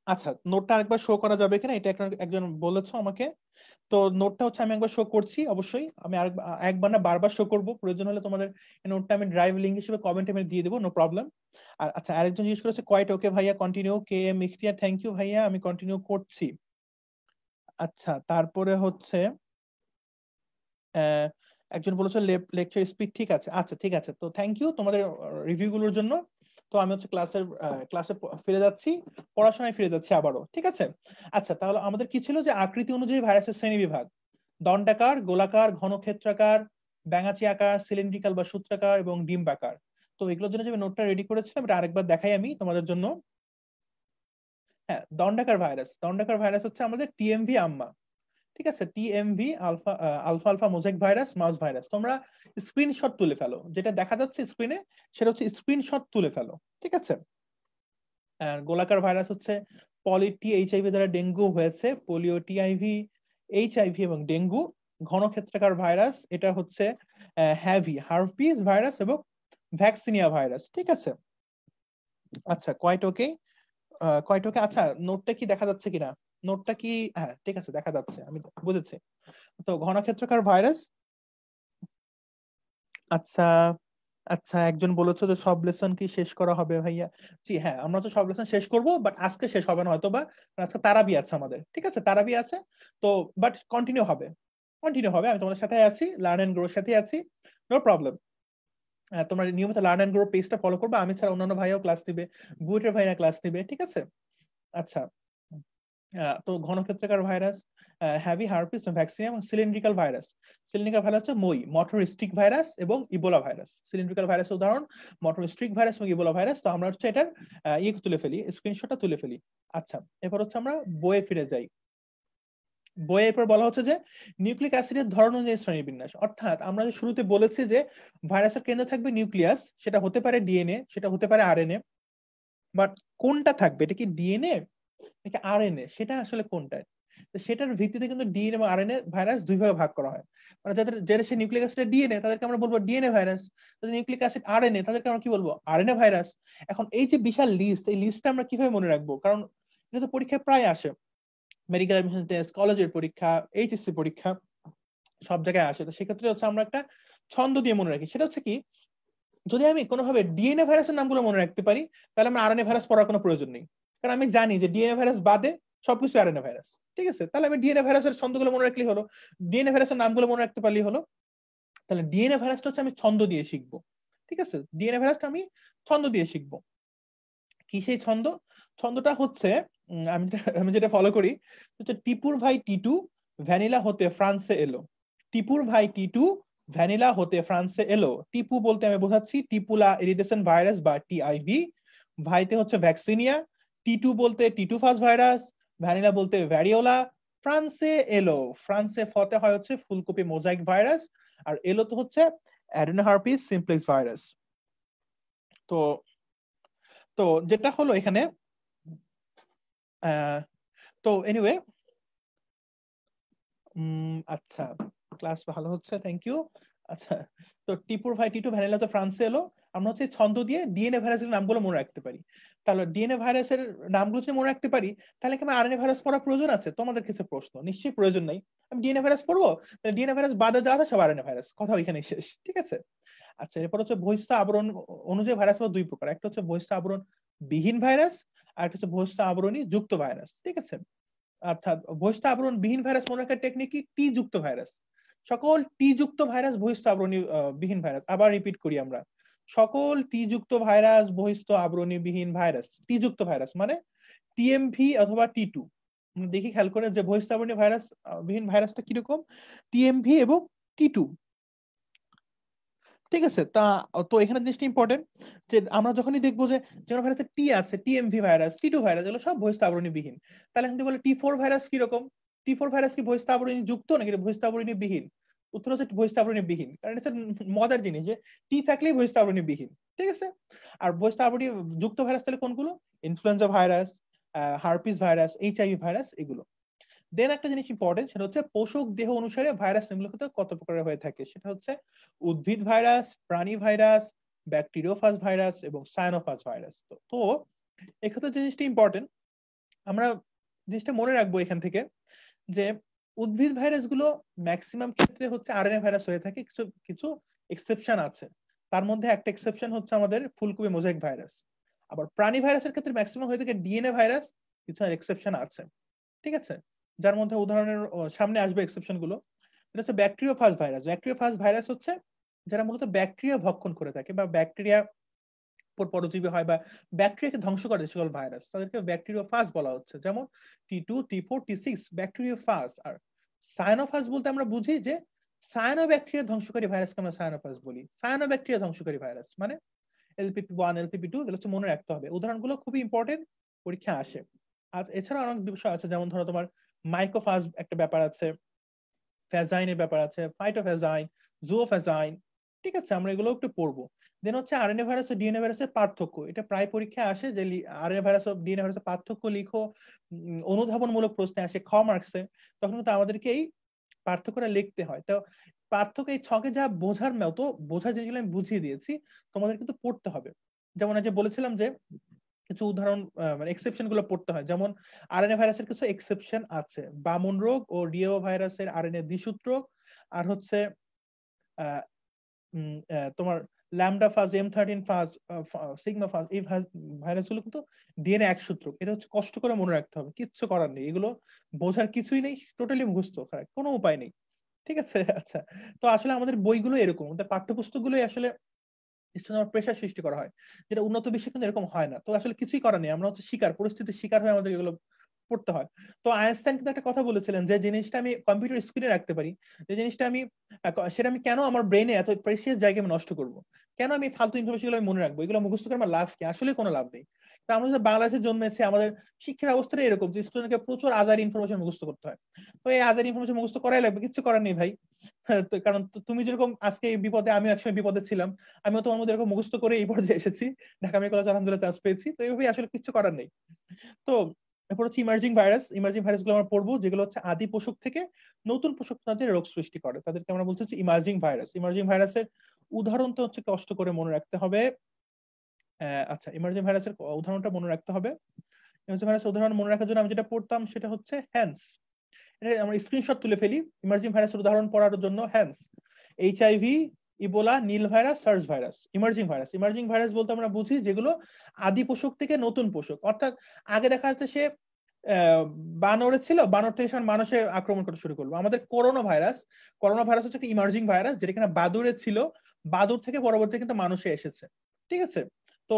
আচ্ছা, নোটটা আরেকবার শো করা যাবে কিনা, এটা একজন বলেছো আমাকে। তো নোটটা হচ্ছে আমি একবার শো করছি, অবশ্যই আমি একবার না বারবার শো করব, প্রয়োজন হলে তোমাদের নোটটা আমি ড্রাইভ লিংক হিসেবে কমেন্টে আমি দিয়ে দেবো, নো প্রবলেম। আর আচ্ছা, আরেকজন জিজ্ঞেস করেছে কোয়াইট ওকে ভাইয়া continue, K M Ikhtiyar, thank you ভাইয়া, আমি কন্টিনিউ করছি। আচ্ছা, তারপরে হচ্ছে আহ, একজন বলেছে লেকচার স্পিড ঠিক আছে। আচ্ছা, ঠিক আছে, তো থ্যাংক ইউ তোমাদের রিভিউ গুলোর জন্য। তো আমি হচ্ছে ক্লাসে ফিরে যাচ্ছি, পড়াশোনায় ফিরে যাচ্ছি আবারও, ঠিক আছে। আচ্ছা, তাহলে আমাদের কি ছিল যে আকৃতি অনুযায়ী ভাইরাসের শ্রেণী বিভাগ, দণ্ডাকার, গোলাকার, ঘনক্ষেত্রাকার, ব্যাঙাচি আকার, সিলিন্ড্রিক্যাল বা সূত্রাকার এবং ডিম্বাকার। তো এগুলোর জন্য যে নোটটা রেডি করেছিলাম, এটা আরেকবার দেখাই আমি তোমাদের জন্য। হ্যাঁ, দণ্ডাকার ভাইরাস হচ্ছে আমাদের টিএমভি আম্মা, ঠিক আছে, TMV alpha alpha alpha mosaic virus, mouse virus. তোমরা স্ক্রিনশট তুলে ফেলো, যেটা দেখা যাচ্ছে স্ক্রিনে সেটা হচ্ছে স্ক্রিনশট তুলে ফেলো, ঠিক আছে। আর গোলাকার ভাইরাস হচ্ছে পলি টি এইচআইভি দ্বারা ডেঙ্গু হয়েছে, পোলিও টিআইভি, এইচআইভি এবং ডেঙ্গু। ঘনক্ষেত্রাকার ভাইরাস এটা হচ্ছে হ্যাভি হার্পিস ভাইরাস এবং ভ্যাকসিনিয়া ভাইরাস, ঠিক আছে। আচ্ছা, কোয়াইট ওকে। আচ্ছা, নোটটা কি দেখা যাচ্ছে কিনা, নোটটা কি? হ্যাঁ, ঠিক আছে, দেখা যাচ্ছে, আমি বুঝেছি। তো ঘনক্ষেত্রাকার ভাইরাস, আচ্ছা আচ্ছা, একজন বলেছো যে সব লেসন কি শেষ করা হবে ভাইয়া? জি হ্যাঁ, আমরা তো সব লেসন শেষ করব, বাট আজকে শেষ হবে না হয়তো বা, কারণ আজকে তারাবি আছে আমাদের, ঠিক আছে, তারাবি আছে। তো বাট কন্টিনিউ হবে, আমি তোমাদের সাথে আছি, লার্ন এন্ড গ্রোর সাথে আছি, নো প্রবলেম। তোমরা নিয়মিত লার্ন এন্ড গ্রো পেজটা ফলো করবে, আমি ছাড়া অন্যান্য ভাইয়াও ক্লাস নিবে, বুয়েটের ভাইয়া ক্লাস নিবে, ঠিক আছে। আচ্ছা, তো ঘনক্ষেত্রাকার ভাইরাস, হ্যাভি হার্পিস ভ্যাকসিন এবং সিলিন্ড্রিক্যাল ভাইরাস হচ্ছে মটোরিস্টিক ভাইরাস এবং ইবোলা ভাইরাস। সিলিন্ড্রিক্যাল ভাইরাসের উদাহরণ মটোরিস্টিক ভাইরাস এবং ইবোলা ভাইরাস। তো আমরা হচ্ছে এটার তুলে ফেলি, স্ক্রিনশটটা তুলে ফেলি। আচ্ছা, এরপর হচ্ছে আমরা বইয়ে ফিরে যাই। বইয়ের পর বলা হচ্ছে যে নিউক্লিক অ্যাসিডের ধরন অনুযায়ী শ্রেণীবিন্যাস, অর্থাৎ আমরা যে শুরুতে বলেছি যে ভাইরাসের কেন্দ্রে থাকবে নিউক্লিয়াস, সেটা হতে পারে ডিএনএ, সেটা হতে পারে আরএনএ, বাট কোনটা থাকবে, এটা কি ডিএনএ নাকি আরএনএ, সেটা আসলে কোনটা, তো সেটার ভিত্তিতে কিন্তু ডিএনএ এবং আরএনএ ভাইরাস দুই ভাগে ভাগ করা হয়। মানে যাদের সে নিউক্লিক অ্যাসিড ডিএনএ, তাদেরকে আমরা বলবো ডিএনএ ভাইরাস, যাদের নিউক্লিক অ্যাসিড আরএনএ, তাদেরকে আমরা কি বলবো, আরএনএ ভাইরাস। এখন এই যে বিশাল লিস্ট, এই লিস্টটা আমরা কিভাবে মনে রাখবো, কারণ এটা তো পরীক্ষায় প্রায় আসে, মেডিকেল অ্যাডমিশন টেস্ট, কলেজের পরীক্ষা, এইচএসসি পরীক্ষা, সব জায়গায় আসে। তো সেক্ষেত্রে হচ্ছে আমরা একটা ছন্দ দিয়ে মনে রাখি, সেটা হচ্ছে কি, যদি আমি কোনোভাবে ডিএনএ ভাইরাসের নামগুলো মনে রাখতে পারি, তাহলে আমার আরএনএ ভাইরাস পড়ার কোনো প্রয়োজন নেই, কারণ আমি জানি যে ডিএনএ ভাইরাস বাদে সবকিছু আরএনএ ভাইরাস, ঠিক আছে। তাহলে আমি ডিএনএ ভাইরাসের ছন্দগুলো মনে রাখলেই হলো, ডিএনএ ভাইরাসের নামগুলো মনে রাখতে পারলেই হলো। তাহলে ডিএনএ ভাইরাসটা হচ্ছে আমি ছন্দ দিয়ে শিখবো, ঠিক আছে, ডিএনএ ভাইরাসটা আমি ছন্দ দিয়ে শিখবো। কি সেই ছন্দ? ছন্দটা হচ্ছে আমি যেটা ফলো করি, হচ্ছে টিপুর ভাই টিটু ভ্যানিলা হতে ফ্রান্সে এলো। টিপুর ভাই টিটু ভ্যানিলা হতে ফ্রান্সে এলো। টিপু বলতে আমি বোঝাচ্ছি টিপুলা ইরিটেশন ভাইরাস বা টিআইভি, ভাইতে হচ্ছে ভ্যাকসিনিয়া, টিটু বলতে টিটুফাস ভাইরাস, ভ্যানিলা বলতে ভ্যারিওলা, ফ্রান্সে এলো, ফ্রান্সে ফতে হয় হচ্ছে ফুলকপি মোজাইক ভাইরাস, আর এলো তো হচ্ছে অ্যাডেনোহার্পিস সিমপ্লেক্স ভাইরাস। তো তো যেটা হলো এখানে, আহ, তো এনিওয়ে, আচ্ছা, ক্লাস ভালো হচ্ছে, থ্যাংক ইউ। আচ্ছা, তো টিপুর ভাই টিটু ভ্যানিলা তো ফ্রান্সে এলো, আমরা হচ্ছে ছন্দ দিয়ে ডিএনএ ভাইরাসের নামগুলো মনে রাখতে পারি। তাহলে ডিএনএ ভাইরাসের নামগুলো যদি মনে রাখতে পারি, তাহলে কি আমার আরএনএ ভাইরাস পড়ার প্রয়োজন আছে? তোমাদের কাছে প্রশ্ন, নিশ্চয়ই প্রয়োজন নাই। আমি ডিএনএ ভাইরাস পড়বো, তাহলে ডিএনএ ভাইরাস বাদে যা আছে সব আরএনএ ভাইরাস, কথা ওইখানে শেষ, ঠিক আছে। আচ্ছা, এরপর হচ্ছে বহিস্থ আবরণ অনুযায়ী ভাইরাস হলো দুই প্রকার, একটা হচ্ছে বহিস্থ আবরণ বিহীন ভাইরাস, আর একটা হচ্ছে বহিস্থ আবরণী যুক্ত ভাইরাস, ঠিক আছে। অর্থাৎ বহিস্থ আবরণ বিহীন ভাইরাস মনে রাখার টেকনিক কি, টি যুক্ত ভাইরাস। সকল টি যুক্ত ভাইরাস বহিস্থ আবরণী বিহীন ভাইরাস। আবার রিপিট করি আমরা, সকল টি যুক্ত ভাইরাস বহিস্থ আবরণী বিহীন ভাইরাস। টি যুক্ত ভাইরাস মানে টিএমভি অথবা টি2। দেখি খেয়াল করে যে বহিস্থ আবরণী ভাইরাস বিহীন ভাইরাসটা কিরকম, টিএমভি এবং টি2। ঠিক আছে। তো এখানে জিনিসটা ইম্পর্টেন্ট যে আমরা যখনই দেখবো যে যেন ভাইরাসে টি আছে, টিএমভি ভাইরাস, টি2 ভাইরাস, এগুলো সব বহিস্থ আবরণীবিহীন। তাহলে এখন বলে টি4 ভাইরাস কি রকম? টি4 ভাইরাস কি বহিস্থ আবরণী যুক্ত নাকি বহিস্থ আবরণী বিহীন? উত্তর হচ্ছে বহিস্থ আবরণী বিহীন, কারণ এটা মজার জিনিস যে টি থাকলেই বহিস্থ আবরণী বিহীন। ঠিক আছে। আর বহিস্থ আবরণী যুক্ত ভাইরাস তাহলে কোনগুলো? Influenza virus, herpes virus, HIV virus, এগুলো। দেন একটা জিনিস ইম্পর্টেন্ট, সেটা হচ্ছে পোষক দেহ অনুসারে ভাইরাস নিম্নলিখিত কত প্রকারের হয়ে থাকে। সেটা হচ্ছে উদ্ভিদ ভাইরাস, প্রাণী ভাইরাস, ব্যাকটেরিওফাজ ভাইরাস এবং সায়ানোফাজ ভাইরাস। তো এক্ষেত্রে জিনিসটা ইম্পর্টেন্ট, আমরা জিনিসটা মনে রাখবো এখান থেকে যে উদ্ভিদ ভাইরাস গুলো ম্যাক্সিমাম ক্ষেত্রে হচ্ছে আরএনএ ভাইরাস হয়ে থাকে, কিছু কিছু এক্সেপশন আছে। তার মধ্যে একটা এক্সেপশন হচ্ছে আমাদের ফুলকপি মোজাইক ভাইরাস। আবার প্রাণী ভাইরাসের ক্ষেত্রে ম্যাক্সিমাম হয়ে থাকে ডিএনএ ভাইরাস, কিছু এক্সেপশন আছে। ঠিক আছে। যার মধ্যে উদাহরণের সামনে আসবে এক্সেপশন গুলো। এটা হচ্ছে ব্যাকটেরিওফাজ ভাইরাস। ব্যাকটেরিওফাজ ভাইরাস হচ্ছে যারা মূলত ব্যাকটেরিয়া ভক্ষণ করে থাকে বা ব্যাকটেরিয়া পরজীবী হয় বা ব্যাকটেরিয়াকে ধ্বংস করে যে সকল ভাইরাস, তাদেরকে ব্যাকটেরিওফাজ বলা হচ্ছে। যেমন টি2, টি4, টি6 ব্যাকটেরিওফাজ। আর সায়ানোফাজ বলতে আমরা বুঝি যে সায়ানো ব্যাকটেরিয়া ধ্বংসকারী ভাইরাসকে আমরা সায়ানোফাজ বলি। সায়ানো ব্যাকটেরিয়া ধ্বংসকারী ভাইরাস মানে LPP1, LPP2, এগুলো হচ্ছে মনে রাখতে হবে। উদাহরণগুলো খুবই ইম্পর্টেন্ট, পরীক্ষা আসে। আর এছাড়া অনেক বিষয় আছে, যেমন ধরো তোমার মাইক্রোফাজ একটা ব্যাপার আছে, ফ্যাজাইনের ব্যাপার আছে, ফাইটোফ্যাজাইন, জুওফ্যাজাইন। ঠিক আছে, আমরা এগুলো একটু পড়বো। দেন হচ্ছে আরএনএ ভাইরাস ও ডিএনএ ভাইরাসের পার্থক্য। এটা প্রায় পরীক্ষায় আসে যে আরএনএ ভাইরাস ও ডিএনএ ভাইরাসের পার্থক্য লিখো, অনুধাবনমূলক প্রশ্নে আসে খ মার্কসে। তখন কিন্তু আমাদেরকে এই পার্থক্যটা লিখতে হয়। তো পার্থক্য এই ছকে যা বোঝার মতো, বোঝার জিনিসগুলো আমি বুঝিয়ে দিয়েছি, তোমাদের কিন্তু পড়তে হবে। যেমন আজ বলেছিলাম যে কিছু উদাহরণ মানে এক্সেপশন গুলো পড়তে হয়। যেমন আরএনএ ভাইরাসের কিছু এক্সেপশন আছে, বামন রোগ ও রিও ভাইরাসের আরএনএ দ্বিসূত্রক, আর হচ্ছে তোমার ল্যামডা ফাজ, M13 ফাজ, সিগমা ফাজ, এই ভাইরাস গুলো কিন্তু ডিএনএ এক সূত্রক। এটা হচ্ছে কষ্ট করে মনে রাখতে হবে, কিচ্ছু করার নেই, এগুলো বোঝার কিছুই নেই, টোটালি মুখস্থ, কোনো উপায় নেই। ঠিক আছে। আচ্ছা, তো আসলে আমাদের বইগুলো এরকম, আমাদের পাঠ্যপুস্তকগুলোই আসলে প্রেশার সৃষ্টি করা হয়, যেটা উন্নত বিশ্বে কিন্তু এরকম হয় না। তো আসলে কিছুই করার নেই, আমরা হচ্ছে শিকার, পরিস্থিতির শিকার হয়ে আমাদের এগুলো পড়তে হয়। তো আইনস্টাইন কিন্তু একটা কথা বলেছিলেন যে জিনিসটা আমি কম্পিউটার স্ক্রিনে রাখতে পারি, যে জিনিসটা আমি সেটা আমি কেন আমার ব্রেনে এত প্রেসিয়াস জায়গায় আমি নষ্ট করব, কেন আমি ফালতু ইনফরমেশন গুলো আমি মনে রাখবো, এগুলো মুখস্থ করে আমার লাভ কি? আসলে কোনো লাভ নেই। তো আমরা যে বাংলাদেশে জন্মেছে, আমাদের শিক্ষা ব্যবস্থাটা এরকম যে স্টুডেন্টকে প্রচুর আজারি ইনফরমেশন মুখস্থ করতে হয়। তো এই আজারি ইনফরমেশন মুখস্থ করাই লাগবে, কিছু করার নেই ভাই। কারণ তুমি যেরকম আজকে এই বিপদে, আমিও একসময় বিপদে ছিলাম, আমিও তোমার মধ্যে এরকম মুখস্থ করে এই পর্যায়ে এসেছি, ঢাকা মেডিকেল কলেজে আলহামদুলিল্লাহ চান্স পেয়েছি। তো এইভাবে আসলে কিছু করার নেই। তো এরপর হচ্ছে ইমার্জিং ভাইরাস। ইমার্জিং ভাইরাস গুলো আমরা পড়বো, যেগুলো হচ্ছে আদি পোষক থেকে নতুন পোষক তাদের রোগ সৃষ্টি করে, তাদেরকে আমরা বলছি হচ্ছে ইমার্জিং ভাইরাস। ইমার্জিং ভাইরাসের উদাহরণ তো হচ্ছে কষ্ট করে মনে রাখতে হবে। আচ্ছা, ইমার্জিং ভাইরাসের উদাহরণটা মনে রাখতে হবে। ইমার্জিং ভাইরাসের উদাহরণ মনে রাখার জন্য আমি যেটা পড়তাম সেটা হচ্ছে হ্যান্স। এটা আমরা স্ক্রিনশট তুলে ফেলি। ইমার্জিং ভাইরাসের উদাহরণ পড়ার জন্য হ্যান্স, HIV, Ebola, Nile virus, SARS virus. Emerging virus, emerging virus বলতে আমরা বুঝি যেগুলো আদি পোষক থেকে নতুন পোষক, অর্থাৎ আগে দেখা যাচ্ছে সে বানরে ছিল, বানর থেকে সে মানুষে আক্রমণ করতে শুরু করলো। আমাদের করোনা ভাইরাস, করোনা ভাইরাস হচ্ছে একটা ইমার্জিং ভাইরাস, যেটা কিনা বাদুরে ছিল, বাদুর থেকে পরবর্তী কিন্তু মানুষে এসেছে। ঠিক আছে। তো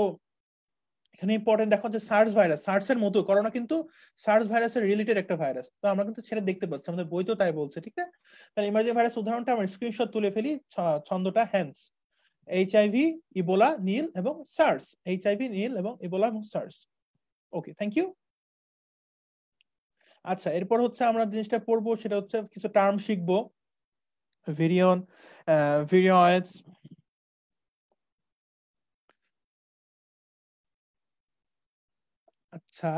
এখানে ইম্পর্টেন্ট দেখো যে সার্স ভাইরাস, সার্স এর মতো করোনা কিন্তু সার্স ভাইরাসের রিলেটেড একটা ভাইরাস। তো আমরা কিন্তু সেটা দেখতে পাচ্ছি, আমাদের বইতেও তাই বলছে। ঠিক আছে। তাহলে ইমার্জিং ভাইরাস উদাহরণটা আমরা স্ক্রিনশট তুলে ফেলি, ছন্দটা হ্যান্স, এইচআইভি, ইবোলা, নীল এবং সার্স। এইচআইভি, নীল এবং ইবোলা এবং সার্স। Okay, thank you. আচ্ছা, এরপর হচ্ছে আমরা জিনিসটা পড়বো, সেটা হচ্ছে কিছু টার্ম শিখবো। ভেরিয়ন, ভেরিয়য়েডস, আচ্ছা,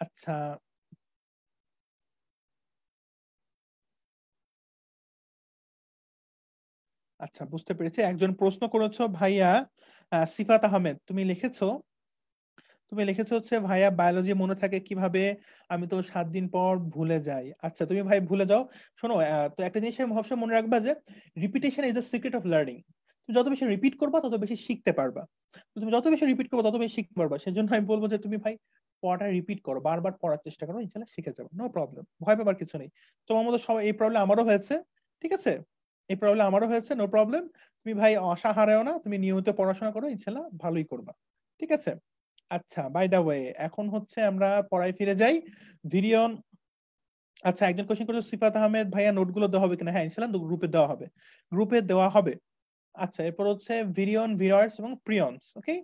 আচ্ছা, আচ্ছা, বুঝতে পেরেছি। একজন প্রশ্ন করেছো ভাইয়া, সিফাত আহমেদ, তুমি লিখেছো হচ্ছে ভাইয়া বায়োলজি মনে থাকে কিভাবে, আমি তো 7 দিন পর ভুলে যাই। আচ্ছা, তুমি ভাই ভুলে যাও। শোনো, তো একটা জিনিস আমি সবসময় মনে রাখবা যে repetition is the secret of learning. তুমি যত বেশি রিপিট করবা তত বেশি শিখতে পারবা। তো তুমি যত বেশি রিপিট করবা তত বেশি শিখতে পারবা। সেজন্য আমি বলবো যে তুমি ভাই পড়াটা রিপিট করো, বারবার পড়ার চেষ্টা করো, ইনশাল্লাহ শিখে যাবে, নো প্রবলেম, ভয় পাবার কিছু নেই। তোমার মতো সবাই, এই প্রবলেম আমারও হয়েছে। ঠিক আছে, এই প্রবলেম আমারও হয়েছে, নো প্রবলেম। তুমি ভাই অসাহারেও না, তুমি নিয়মিত পড়াশোনা করো, ইনশাল্লাহ ভালোই করবা। ঠিক আছে। আচ্ছা, বাই দা ওয়ে, এখন হচ্ছে আমরা পড়ায় ফিরে যাই। ভিরিয়ন আচ্ছা, একজন কোশ্চেন করেছে সিফাত আহমেদ ভাইয়া নোটগুলো দেওয়া হবে কিনা? হ্যাঁ, ইনশাআল্লাহ গ্রুপে দেওয়া হবে, গ্রুপে দেওয়া হবে। আচ্ছা, এরপর হচ্ছে ভিরিয়ন, ভিরয়েডস এবং প্রিয়ন্স। ওকে,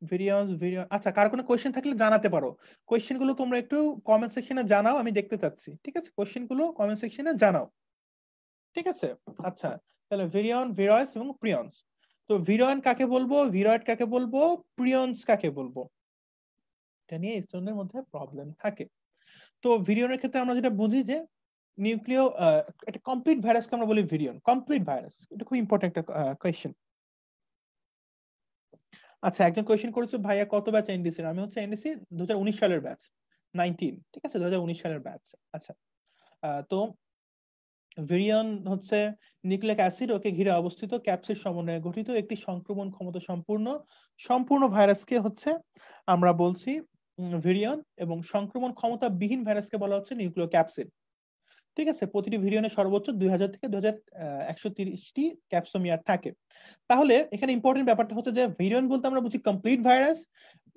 ভিরিয়ন্স, ভিরিয়ন। আচ্ছা, কার কোনো কোশ্চেন থাকলে জানাতে পারো। কোশ্চেন গুলো তোমরা একটু কমেন্ট সেকশনে জানাও, আমি দেখতে চাচ্ছি। ঠিক আছে, কোশ্চেন গুলো কমেন্ট সেকশনে জানাও। ঠিক আছে। আচ্ছা, তাহলে ভিরিয়ন, ভিরয়েডস এবং প্রিয়ন্স। তো ভিরিয়ন কাকে বলবো, ভিরয়েড কাকে বলবো, প্রিয়ন্স কাকে বলবো, এটা নিয়ে স্টুডেন্টের মধ্যে প্রবলেম থাকে। তো ভিরিয়নের ক্ষেত্রে আমরা যেটা বুঝি যে নিউক্লিয় একটা কমপ্লিট ভাইরাসকে আমরা বলি ভিরিয়ন, কমপ্লিট ভাইরাস। এটা খুব ইম্পর্টেন্ট একটা কোয়েশ্চেন। আচ্ছা, একজন কোয়েশ্চেন করেছে ভাইয়া কত ব্যাচ এনডিসি? আমি হচ্ছে এনডিসি 2019 সালের ব্যাচ, 19। ঠিক আছে, 2019 সালের ব্যাচ। আচ্ছা, তো ভিরিয়ন হচ্ছে নিউক্লিক অ্যাসিড ওকে ঘিরে অবস্থিত ক্যাপসিড সমন্বয়ে গঠিত একটি সংক্রমণ ক্ষমতা সম্পূর্ণ সম্পূর্ণ ভাইরাসকে হচ্ছে আমরা বলছি ভিরিয়ন, এবং সংক্রমণ ক্ষমতা বিহীন ভাইরাসকে বলা হচ্ছে নিউক্লিয় ক্যাপসিড। ঠিক আছে, প্রতিটি ভিরিয়নে সর্বোচ্চ 2000 থেকে 2130টি ক্যাপসোমিয়ার থাকে। তাহলে এখানে ইম্পর্টেন্ট ব্যাপারটা হচ্ছে যে ভিরিয়ন বলতে আমরা বুঝি কমপ্লিট ভাইরাস,